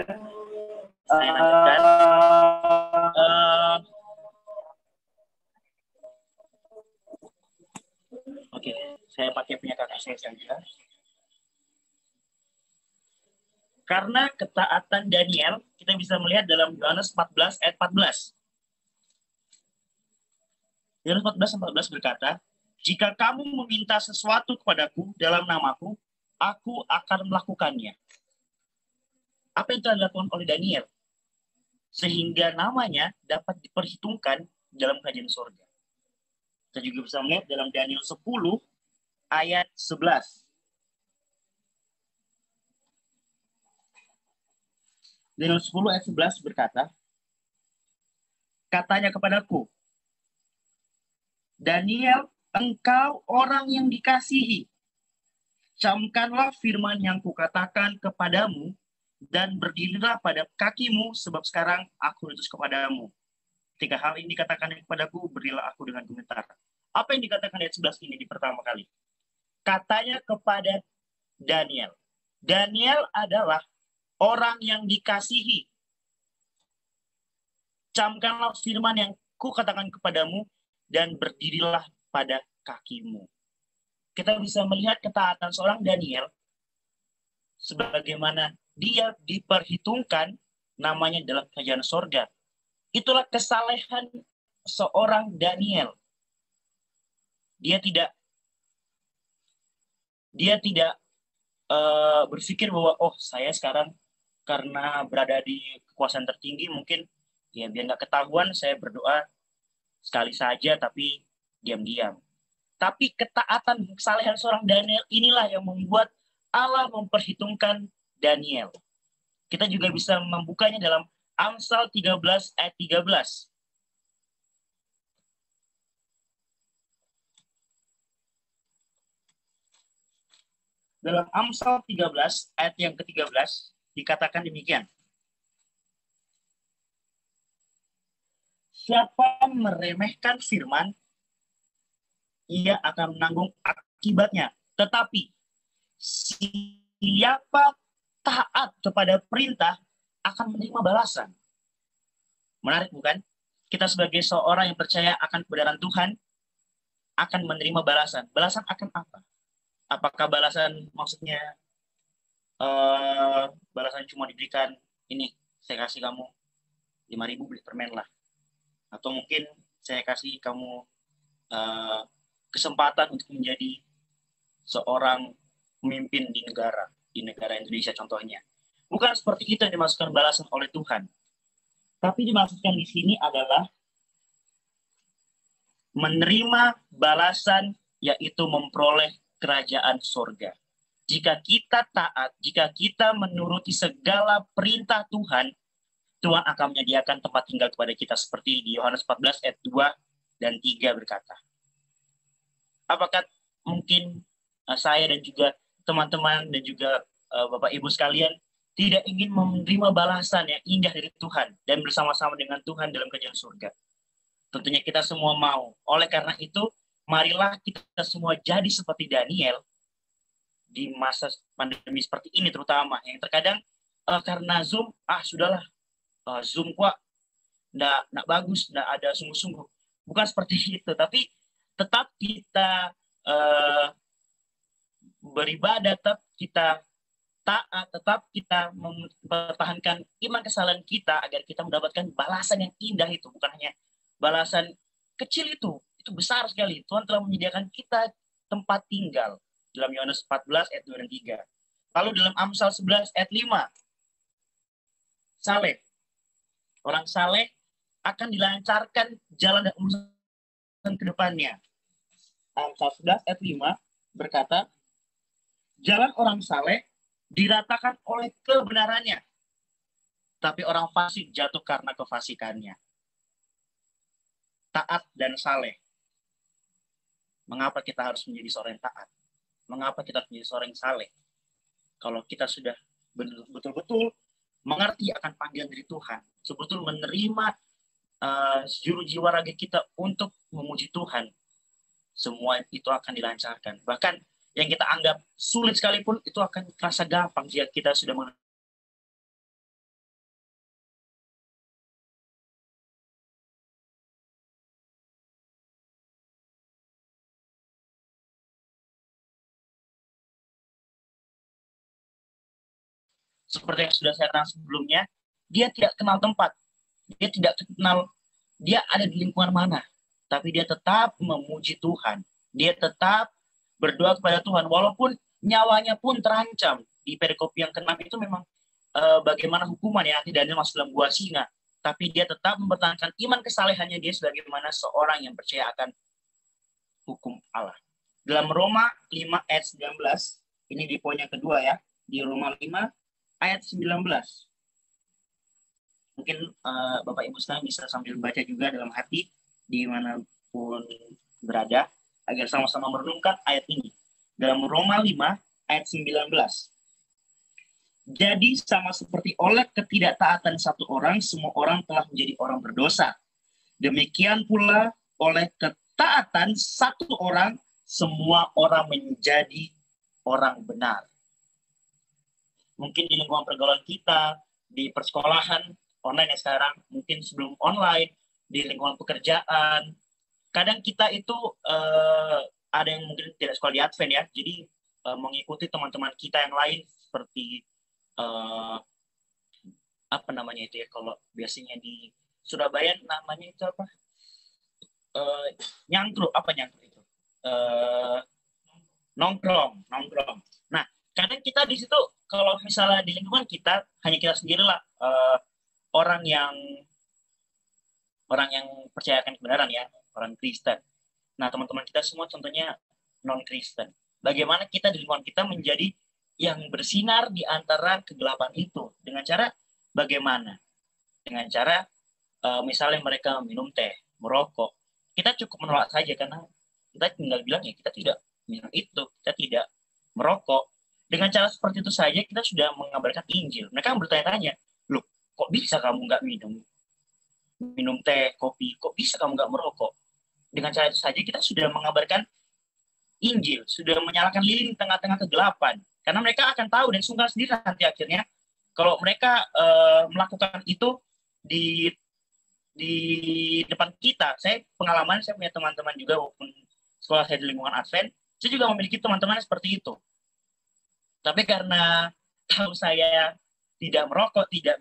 Oke, saya pakai punya kakak saya saja. Karena ketaatan Daniel, kita bisa melihat dalam Yohanes 14 ayat 14. Yohanes 14 berkata, jika kamu meminta sesuatu kepadaku dalam namaku, aku akan melakukannya. Apa yang telah dilakukan oleh Daniel? Sehingga namanya dapat diperhitungkan dalam kerajaan surga. Kita juga bisa melihat dalam Daniel 10 ayat 11. Daniel 10 ayat 11 berkata, katanya kepadaku, Daniel, engkau orang yang dikasihi. Camkanlah firman yang kukatakan kepadamu dan berdirilah pada kakimu sebab sekarang aku utus kepadamu. Ketika hal ini dikatakan kepadaku, berilah aku dengan gemetar. Apa yang dikatakan ayat 11 ini di pertama kali? Katanya kepada Daniel. Daniel adalah orang yang dikasihi. Camkanlah firman yang kukatakan kepadamu dan berdirilah pada kakimu. Kita bisa melihat ketaatan seorang Daniel sebagaimana dia diperhitungkan namanya dalam kerajaan sorga. Itulah kesalehan seorang Daniel. Dia tidak berpikir bahwa oh saya sekarang karena berada di kekuasaan tertinggi mungkin ya biar nggak ketahuan saya berdoa sekali saja tapi diam-diam. Tapi ketaatan kesalehan seorang Daniel inilah yang membuat Allah memperhitungkan Daniel. Kita juga bisa membukanya dalam Amsal 13 ayat 13. Dalam Amsal 13 ayat yang ke-13 dikatakan demikian. Siapa meremehkan firman, ia akan menanggung akibatnya. Tetapi siapa taat kepada perintah akan menerima balasan. Menarik bukan? Kita sebagai seorang yang percaya akan kebenaran Tuhan akan menerima balasan. Balasan akan apa? Apakah balasan maksudnya balasan cuma diberikan ini, saya kasih kamu 5.000 beli permen lah. Atau mungkin saya kasih kamu kesempatan untuk menjadi seorang pemimpin di negara Indonesia contohnya. Bukan seperti itu yang dimaksudkan balasan oleh Tuhan. Tapi dimaksudkan di sini adalah menerima balasan, yaitu memperoleh kerajaan sorga. Jika kita taat, jika kita menuruti segala perintah Tuhan, Tuhan akan menyediakan tempat tinggal kepada kita seperti di Yohanes 14 ayat 2 dan 3 berkata. Apakah mungkin saya dan juga teman-teman dan juga Bapak Ibu sekalian tidak ingin menerima balasan yang indah dari Tuhan dan bersama-sama dengan Tuhan dalam kerajaan surga? Tentunya kita semua mau. Oleh karena itu, marilah kita semua jadi seperti Daniel di masa pandemi seperti ini terutama. Yang terkadang karena Zoom, sudahlah, Zoom kok nggak bagus, nggak ada sungguh-sungguh. Bukan seperti itu, tapi tetap kita beribadah, tetap kita taat, tetap kita mempertahankan iman kesalahan kita agar kita mendapatkan balasan yang indah itu. Bukan hanya balasan kecil itu besar sekali. Tuhan telah menyediakan kita tempat tinggal. Dalam Yohanes 14 ayat 2 dan 3. Lalu dalam Amsal 11 ayat 5. Saleh. Orang saleh akan dilancarkan jalan dan urusan ke depannya. Amsal 11 ayat 5 berkata, jalan orang saleh diratakan oleh kebenarannya, tapi orang fasik jatuh karena kefasikannya. Taat dan saleh. Mengapa kita harus menjadi seorang yang taat? Mengapa kita harus menjadi seorang yang saleh? Kalau kita sudah betul-betul mengerti akan panggilan dari Tuhan, betul-betul menerima seluruh jiwa raga kita untuk memuji Tuhan, semua itu akan dilancarkan. Bahkan yang kita anggap sulit sekalipun itu akan terasa gampang jika kita sudah seperti yang sudah saya katakan sebelumnya, dia tidak kenal tempat, dia tidak kenal dia ada di lingkungan mana, tapi dia tetap memuji Tuhan, dia tetap berdoa kepada Tuhan, walaupun nyawanya pun terancam. Di perikop yang ke-6 itu memang bagaimana hukuman ya, nanti Daniel masuk dalam gua singa, tapi dia tetap mempertahankan iman kesalehannya dia sebagaimana seorang yang percaya akan hukum Allah. Dalam Roma 5 ayat 19, ini di poin yang kedua ya, di Roma 5 ayat 19. Mungkin Bapak Ibu sekalian bisa sambil baca juga dalam hati dimanapun berada, agar sama-sama merenungkan ayat ini. Dalam Roma 5 ayat 19. Jadi sama seperti oleh ketidaktaatan satu orang, semua orang telah menjadi orang berdosa. Demikian pula oleh ketaatan satu orang, semua orang menjadi orang benar. Mungkin di lingkungan pergaulan kita, di persekolahan online ya sekarang, mungkin sebelum online, di lingkungan pekerjaan, kadang kita itu ada yang mungkin tidak sekolah di Advent ya, jadi mengikuti teman-teman kita yang lain seperti apa namanya itu ya, kalau biasanya di Surabaya namanya itu apa, nyangkruk, apa nyangkruk itu, nongkrong. Nah, kadang kita di situ kalau misalnya di lingkungan kita hanya kita sendirilah orang yang percayakan kebenaran ya, orang Kristen. Nah, teman-teman kita semua contohnya non-Kristen. Bagaimana kita di lingkungan kita menjadi yang bersinar di antara kegelapan itu dengan cara bagaimana? Dengan cara misalnya mereka minum teh, merokok. Kita cukup menolak saja karena kita tinggal bilang ya kita tidak minum itu, kita tidak merokok. Dengan cara seperti itu saja kita sudah mengabarkan Injil. Mereka bertanya-tanya, loh kok bisa kamu nggak minum teh, kopi, kok bisa kamu nggak merokok? Dengan cara itu saja kita sudah mengabarkan Injil, sudah menyalakan lilin di tengah-tengah kegelapan. Karena mereka akan tahu dan sungkan sendiri nanti akhirnya kalau mereka melakukan itu di depan kita. Saya punya teman-teman juga walaupun sekolah saya di lingkungan Advent, saya juga memiliki teman-teman seperti itu. Tapi karena tahu saya tidak merokok, tidak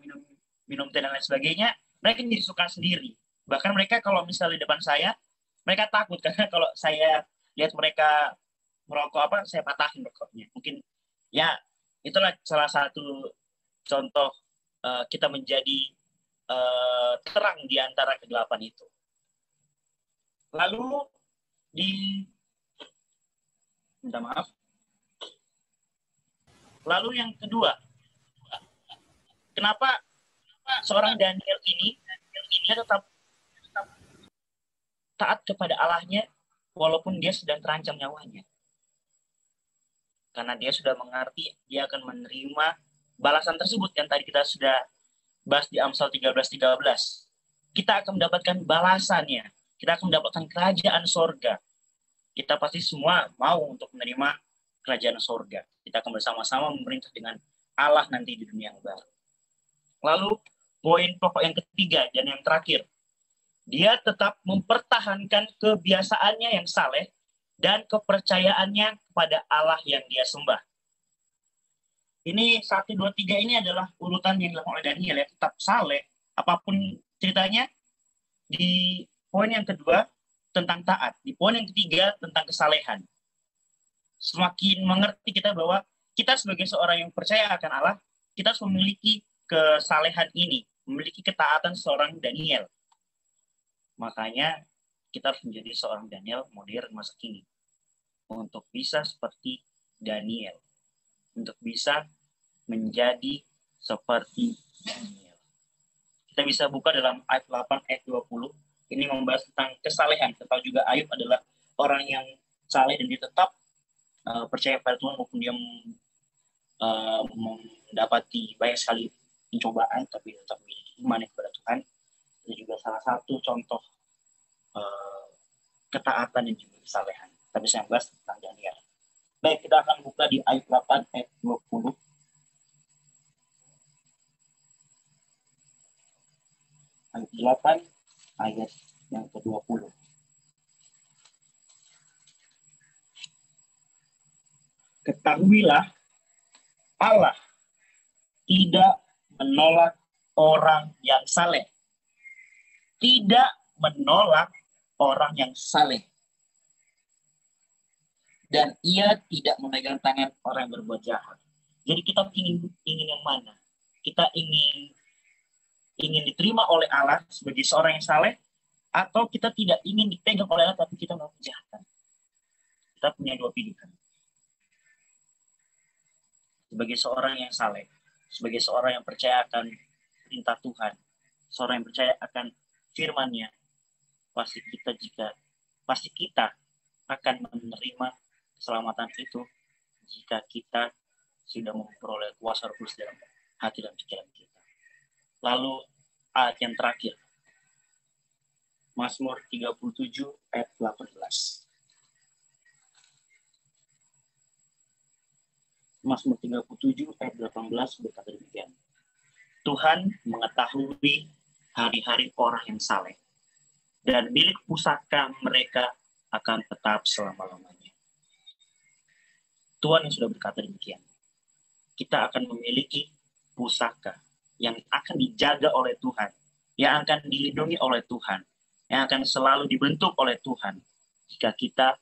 minum teh dan lain sebagainya, mereka jadi suka sendiri. Bahkan mereka kalau misalnya di depan saya, mereka takut karena kalau saya lihat mereka merokok saya patahin rokoknya. Mungkin ya itulah salah satu contoh kita menjadi terang di antara kegelapan itu. Lalu Lalu yang kedua, kenapa seorang Daniel ini tetap taat kepada Allahnya walaupun dia sedang terancam nyawanya? Karena dia sudah mengerti dia akan menerima balasan tersebut yang tadi kita sudah bahas di Amsal 13:13. Kita akan mendapatkan balasannya. Kita akan mendapatkan kerajaan sorga. Kita pasti semua mau untuk menerima kerajaan sorga. Kita akan bersama-sama memerintah dengan Allah nanti di dunia yang baru. Lalu poin pokok yang ketiga dan yang terakhir. Dia tetap mempertahankan kebiasaannya yang saleh dan kepercayaannya kepada Allah yang dia sembah. Ini 1, 2, 3 ini adalah urutan yang dilakukan oleh Daniel ya. Tetap saleh, apapun ceritanya. Di poin yang kedua tentang taat. Di poin yang ketiga tentang kesalehan. Semakin mengerti kita bahwa kita sebagai seorang yang percaya akan Allah, kita harus memiliki kesalehan ini, memiliki ketaatan seorang Daniel. Makanya kita harus menjadi seorang Daniel modern masa kini. Untuk bisa seperti Daniel. Untuk bisa menjadi seperti Daniel. Kita bisa buka dalam ayat 8, ayat 20. Ini membahas tentang kesalehan. Kita tahu juga Ayub adalah orang yang saleh dan dia tetap percaya pada Tuhan walaupun dia mendapati banyak sekali pencobaan, tapi tetap memiliki iman kepada Tuhan. Itu juga salah satu contoh ketaatan dan juga kesalehan. Tapi saya bahas tentang Daniel. Baik, kita akan buka di ayat 8, ayat 20. Ayat 8, ayat yang ke-20. Ketahuilah, Allah tidak menolak orang yang saleh. Tidak menolak orang yang saleh. Dan ia tidak memegang tangan orang yang berbuat jahat. Jadi kita ingin yang mana? Kita ingin diterima oleh Allah sebagai seorang yang saleh, atau kita tidak ingin dipegang oleh Allah tapi kita melakukan kejahatan. Kita punya dua pilihan. Sebagai seorang yang saleh, sebagai seorang yang percaya akan perintah Tuhan, seorang yang percaya akan firman-Nya, pasti kita akan menerima keselamatan itu jika kita sudah memperoleh kuasa Roh Kudus dalam hati dan pikiran kita. Lalu ayat yang terakhir, Mazmur 37 ayat 18. Mazmur 37 ayat 18 berkata demikian. Tuhan mengetahui hari-hari orang yang saleh, dan milik pusaka mereka akan tetap selama-lamanya. Tuhan yang sudah berkata demikian. Kita akan memiliki pusaka yang akan dijaga oleh Tuhan, yang akan dilindungi oleh Tuhan, yang akan selalu dibentuk oleh Tuhan jika kita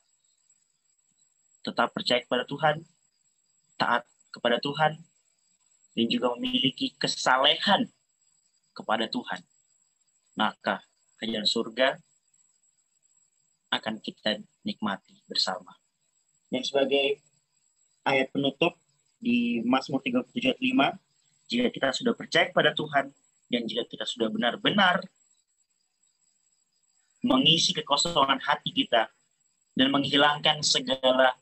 tetap percaya kepada Tuhan, taat kepada Tuhan, dan juga memiliki kesalehan kepada Tuhan, maka kerajaan surga akan kita nikmati bersama. Dan sebagai ayat penutup di Mazmur 37:5, jika kita sudah percaya kepada Tuhan dan jika kita sudah benar-benar mengisi kekosongan hati kita dan menghilangkan segala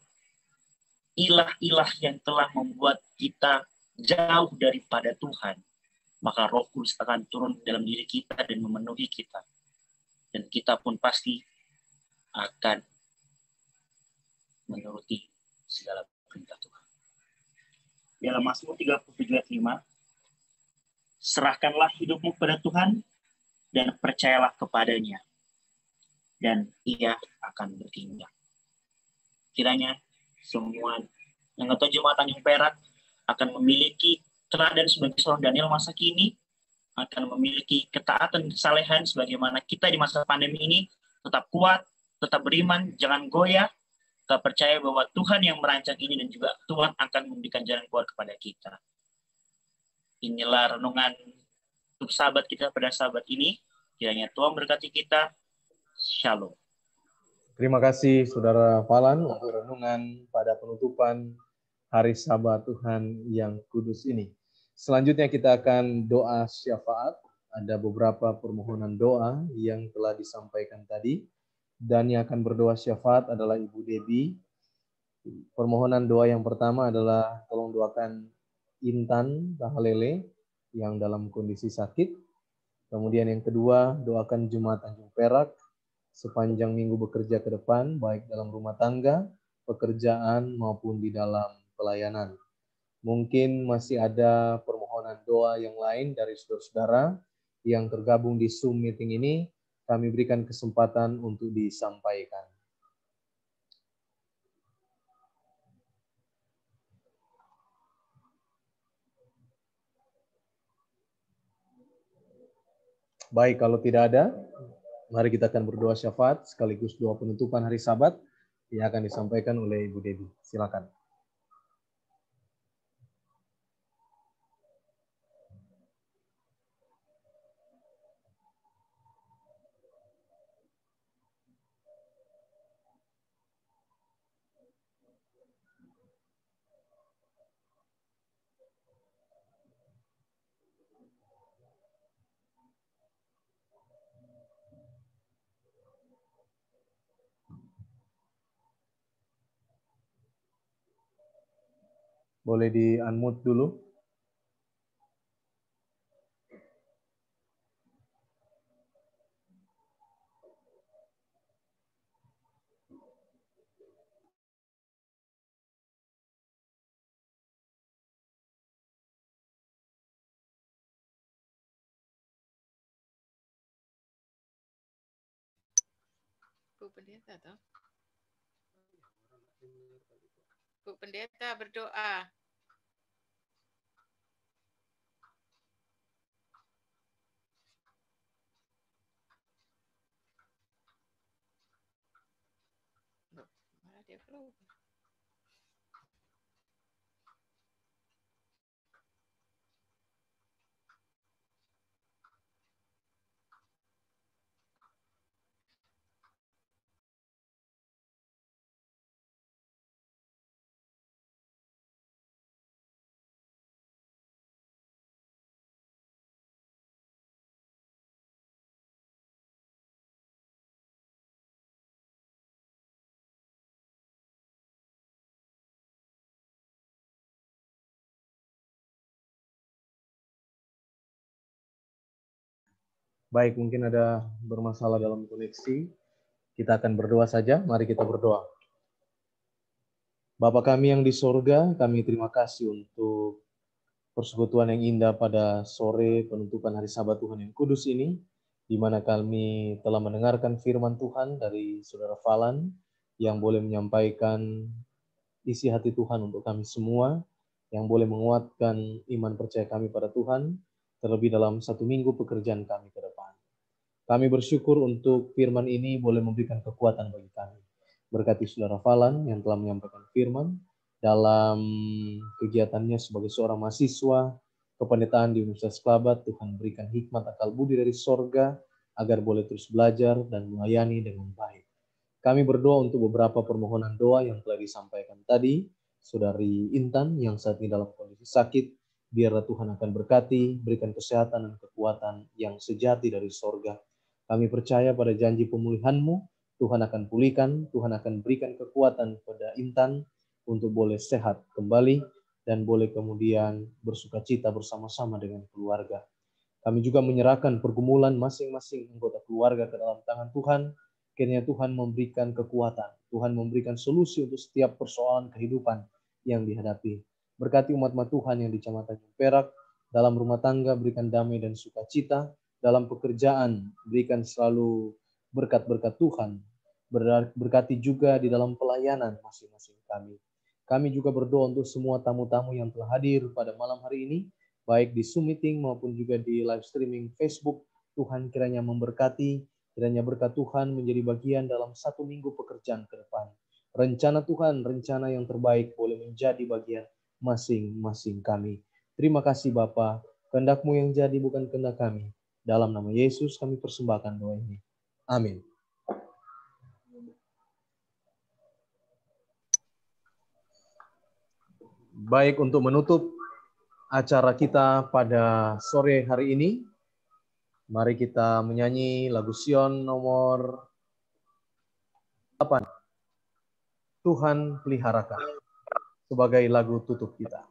ilah-ilah yang telah membuat kita jauh daripada Tuhan, maka Roh Kudus akan turun dalam diri kita dan memenuhi kita. Dan kita pun pasti akan menuruti segala perintah Tuhan. Dalam Mazmur 37:5, serahkanlah hidupmu kepada Tuhan dan percayalah kepadanya, dan Ia akan bertindak. Kiranya semua yang atau jemaat Tanjung Perak akan memiliki teladan sebagai seorang Daniel masa kini, akan memiliki ketaatan kesalehan sebagaimana kita di masa pandemi ini, tetap kuat, tetap beriman, jangan goyah, tetap percaya bahwa Tuhan yang merancang ini dan juga Tuhan akan memberikan jalan keluar kepada kita. Inilah renungan untuk sahabat kita pada sahabat ini. Kiranya Tuhan berkati kita. Shalom. Terima kasih Saudara Falan untuk renungan pada penutupan Hari Sabat Tuhan yang kudus ini. Selanjutnya kita akan doa syafaat. Ada beberapa permohonan doa yang telah disampaikan tadi. Dan yang akan berdoa syafaat adalah Ibu Debbie. Permohonan doa yang pertama adalah tolong doakan Intan Tahalele yang dalam kondisi sakit. Kemudian yang kedua, doakan Jemaat Tanjung Perak sepanjang minggu bekerja ke depan, baik dalam rumah tangga, pekerjaan, maupun di dalam pelayanan. Mungkin masih ada permohonan doa yang lain dari saudara-saudara yang tergabung di Zoom meeting ini, kami berikan kesempatan untuk disampaikan. Baik, kalau tidak ada, mari kita akan berdoa syafaat sekaligus doa penutupan hari Sabat yang akan disampaikan oleh Ibu Debbie. Silakan. Boleh di-unmute dulu. Bu Pendeta toh. Bu Pendeta berdoa. Loh, malah dia keluar. Baik, mungkin ada bermasalah dalam koneksi. Kita akan berdoa saja. Mari kita berdoa. Bapa kami yang di sorga, kami terima kasih untuk persekutuan yang indah pada sore penutupan hari Sabat Tuhan yang kudus ini, di mana kami telah mendengarkan firman Tuhan dari Saudara Falan yang boleh menyampaikan isi hati Tuhan untuk kami semua, yang boleh menguatkan iman percaya kami pada Tuhan, terlebih dalam 1 minggu pekerjaan kami ke depan. Kami bersyukur untuk firman ini boleh memberikan kekuatan bagi kami. Berkati Saudara Falan yang telah menyampaikan firman dalam kegiatannya sebagai seorang mahasiswa kependetaan di Universitas Kelabat. Tuhan berikan hikmat akal budi dari sorga agar boleh terus belajar dan melayani dengan baik. Kami berdoa untuk beberapa permohonan doa yang telah disampaikan tadi. Saudari Intan yang saat ini dalam kondisi sakit, biarlah Tuhan akan berkati, berikan kesehatan dan kekuatan yang sejati dari sorga. Kami percaya pada janji pemulihan-Mu, Tuhan akan pulihkan, Tuhan akan berikan kekuatan pada Intan untuk boleh sehat kembali dan boleh kemudian bersukacita bersama-sama dengan keluarga. Kami juga menyerahkan pergumulan masing-masing anggota keluarga ke dalam tangan Tuhan. Kiranya Tuhan memberikan kekuatan, Tuhan memberikan solusi untuk setiap persoalan kehidupan yang dihadapi. Berkati umat-umat Tuhan yang di Kecamatan Perak, dalam rumah tangga berikan damai dan sukacita, dalam pekerjaan berikan selalu berkat-berkat Tuhan. Berkati juga di dalam pelayanan masing-masing kami. Kami juga berdoa untuk semua tamu-tamu yang telah hadir pada malam hari ini, baik di Zoom meeting maupun juga di live streaming Facebook. Tuhan kiranya memberkati, kiranya berkat Tuhan menjadi bagian dalam 1 minggu pekerjaan ke depan. Rencana Tuhan, rencana yang terbaik boleh menjadi bagian masing-masing kami. Terima kasih Bapa, kehendak-Mu yang jadi bukan kehendak kami. Dalam nama Yesus kami persembahkan doa ini. Amin. Baik, untuk menutup acara kita pada sore hari ini, mari kita menyanyi lagu Sion nomor 8. Tuhan peliharakan sebagai lagu tutup kita.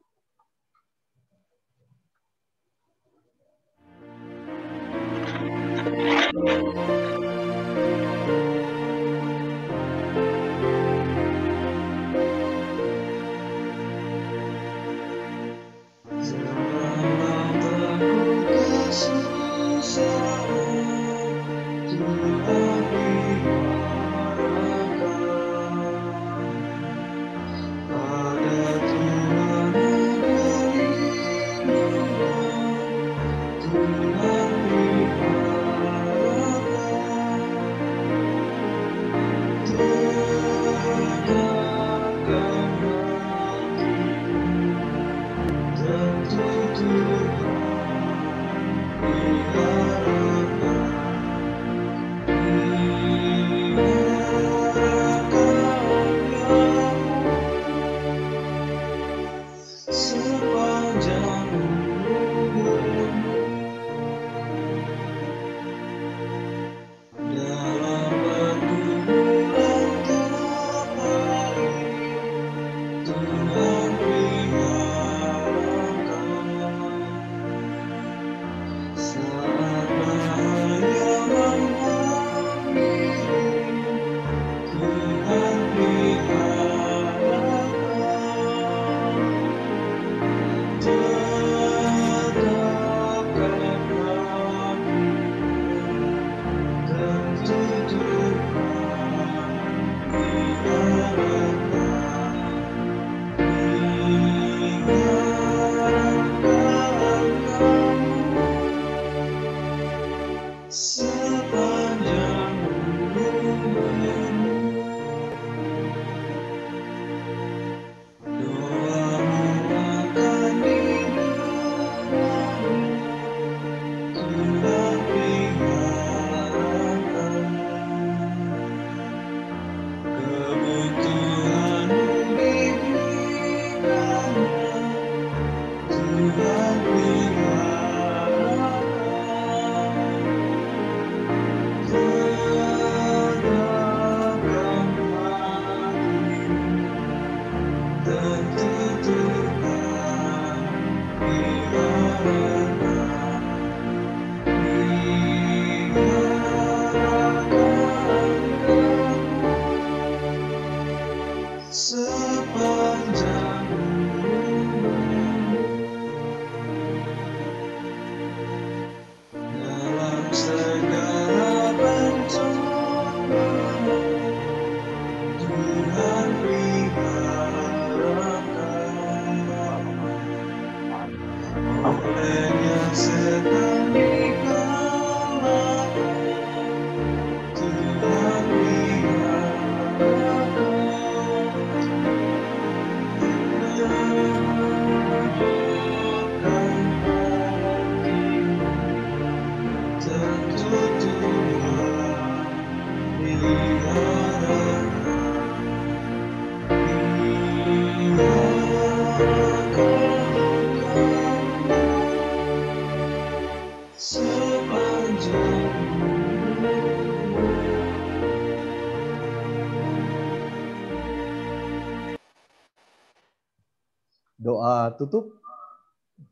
Doa tutup,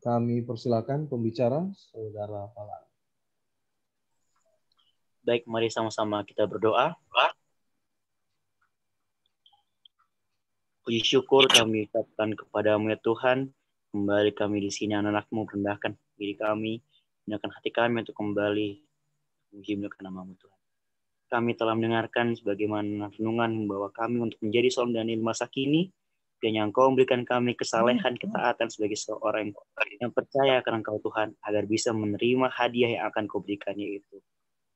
kami persilakan pembicara, Saudara Falan. Baik, mari sama-sama kita berdoa. Puji syukur kami ucapkan kepadamu ya Tuhan. Kembali kami di sini anak-anakmu merendahkan diri kami, merendahkan hati kami untuk kembali memuji-muliakan namamu Tuhan. Kami telah mendengarkan sebagaimana renungan membawa kami untuk menjadi seorang Daniel masa kini. Kiranya Engkau memberikan kami kesalehan, ketaatan sebagai seorang yang percaya akan Engkau Tuhan, agar bisa menerima hadiah yang akan Kau berikan, yaitu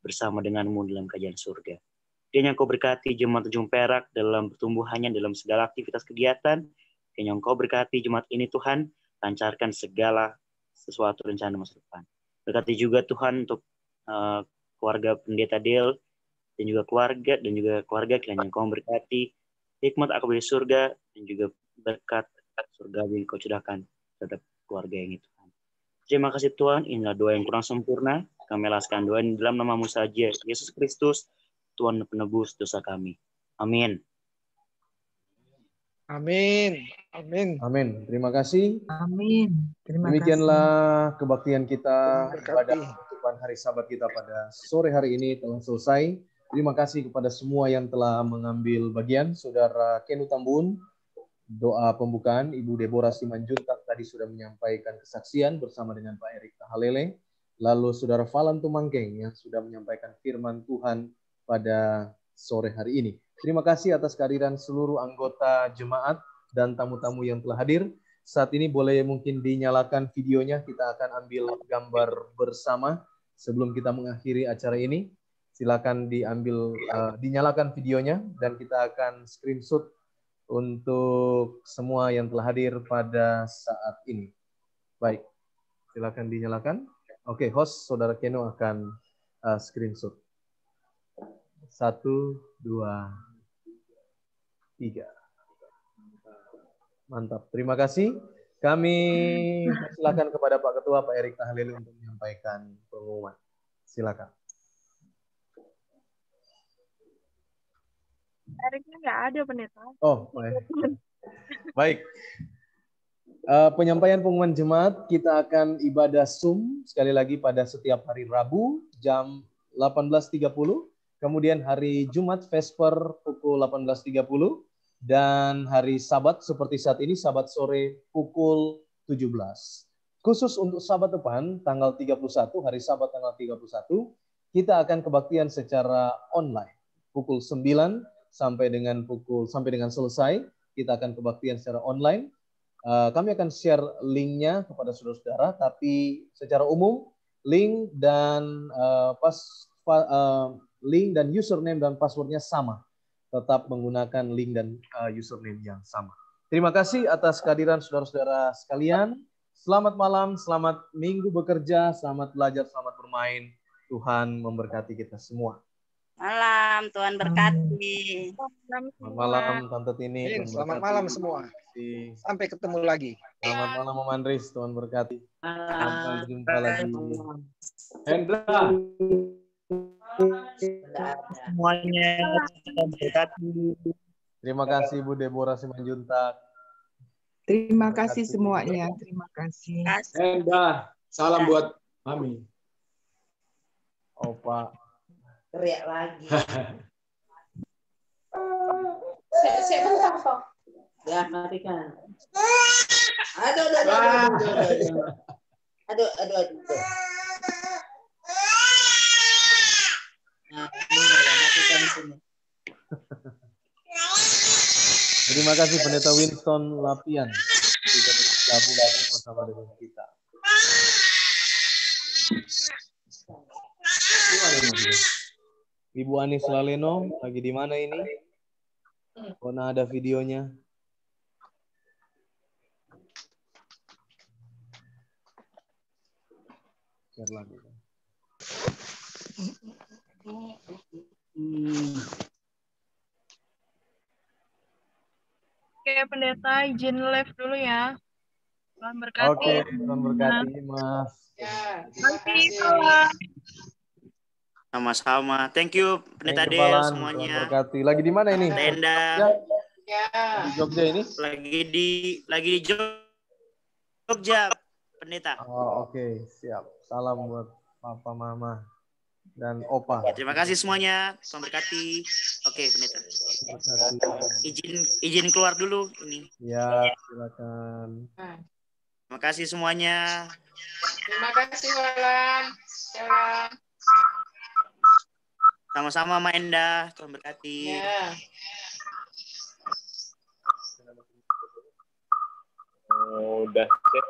bersama denganmu dalam kerajaan surga. Kiranya Engkau berkati jemaat Tanjung Perak dalam pertumbuhannya, dalam segala aktivitas kegiatan. Kiranya Engkau berkati jemaat ini Tuhan, lancarkan segala sesuatu rencana masa depan. Berkati juga Tuhan untuk keluarga Pendeta Del dan juga keluarga kiranya Engkau berkati hikmat aku dari surga dan juga berkat surga yang Kau curahkan terhadap keluarga ini Tuhan. Terima kasih Tuhan, inilah doa yang kurang sempurna. Kami alaskan doa ini dalam namamu saja, Yesus Kristus, Tuhan penebus dosa kami. Amin. Amin. Amin. Amin. Terima kasih. Amin. Terima Demikianlah kebaktian kita Tuhan pada berkati. penutupan hari Sabat kita pada sore hari ini telah selesai. Terima kasih kepada semua yang telah mengambil bagian. Saudara Kenu Tambun, doa pembukaan. Ibu Deborah Simanjuntak tadi sudah menyampaikan kesaksian bersama dengan Pak Erik Tahalele. Lalu Saudara Falan Tumangkeng yang sudah menyampaikan firman Tuhan pada sore hari ini. Terima kasih atas kehadiran seluruh anggota jemaat dan tamu-tamu yang telah hadir. Saat ini boleh mungkin dinyalakan videonya. Kita akan ambil gambar bersama sebelum kita mengakhiri acara ini. Silakan dinyalakan videonya dan kita akan screenshot untuk semua yang telah hadir pada saat ini. Baik, silakan dinyalakan. Oke, host Saudara Keno akan screenshot. 1, 2, 3. Mantap, terima kasih. Kami silakan kepada Pak Ketua, Pak Erik Tahalele untuk menyampaikan pengumuman. Silakan. Eriknya nggak ada, Pendeta. Oh, baik. Penyampaian pengumuman jemaat, kita akan ibadah Zoom sekali lagi pada setiap hari Rabu jam 18.30. Kemudian hari Jumat Vesper pukul 18.30. Dan hari Sabat seperti saat ini, Sabat sore pukul 17. Khusus untuk Sabat depan, tanggal 31, hari Sabat tanggal 31, kita akan kebaktian secara online. Pukul 9 sampai dengan selesai, kita akan kebaktian secara online. Kami akan share linknya kepada saudara-saudara, tapi secara umum link dan link dan username dan passwordnya sama. Tetap menggunakan link dan username yang sama. Terima kasih atas kehadiran saudara-saudara sekalian. Selamat malam, selamat minggu bekerja, selamat belajar, selamat bermain. Tuhan memberkati kita semua. Malam, Tuhan berkati. Selamat malam, Tante Tini. Selamat malam semua. Sampai ketemu lagi. Selamat malam, Om Andris. Tuhan berkati. Sampai jumpa lagi. Hendra. Semuanya berkati. Terima kasih Bu Deborah Simanjuntak. Terima kasih semuanya. Terima kasih. Hendra, salam buat Mami. Opa. Teriak lagi. Saya bentar kok. Ya, matikan. Aduh. Nah, matikan di sini. Terima kasih Pendeta Winston Lapian sudah bergabung bersama dengan kita. Ibu Anis Laleno lagi di mana ini? Kona ada videonya. Share lagi. Pendeta, izin live dulu ya. Tuhan berkati. Oke, Tuhan berkati, Mas. Ya, terima kasih. Sama-sama. Thank you Pendeta Thank you, Del Falan. Tuhan semuanya. berkati. Lagi di mana ini? Tenda. Ya. Di Jogja ini? Lagi di Jogja, Pendeta. Oh, oke. Siap. Salam buat Papa, Mama, dan Opa. Ya, terima kasih semuanya. Tuhan berkati. Oke, Pendeta. Izin keluar dulu ini. Ya, silakan. Terima kasih semuanya. Terima kasih, Walan. Salam. Sama-sama, Ma Enda. Tuhan berkati. Ya. Udah, sih.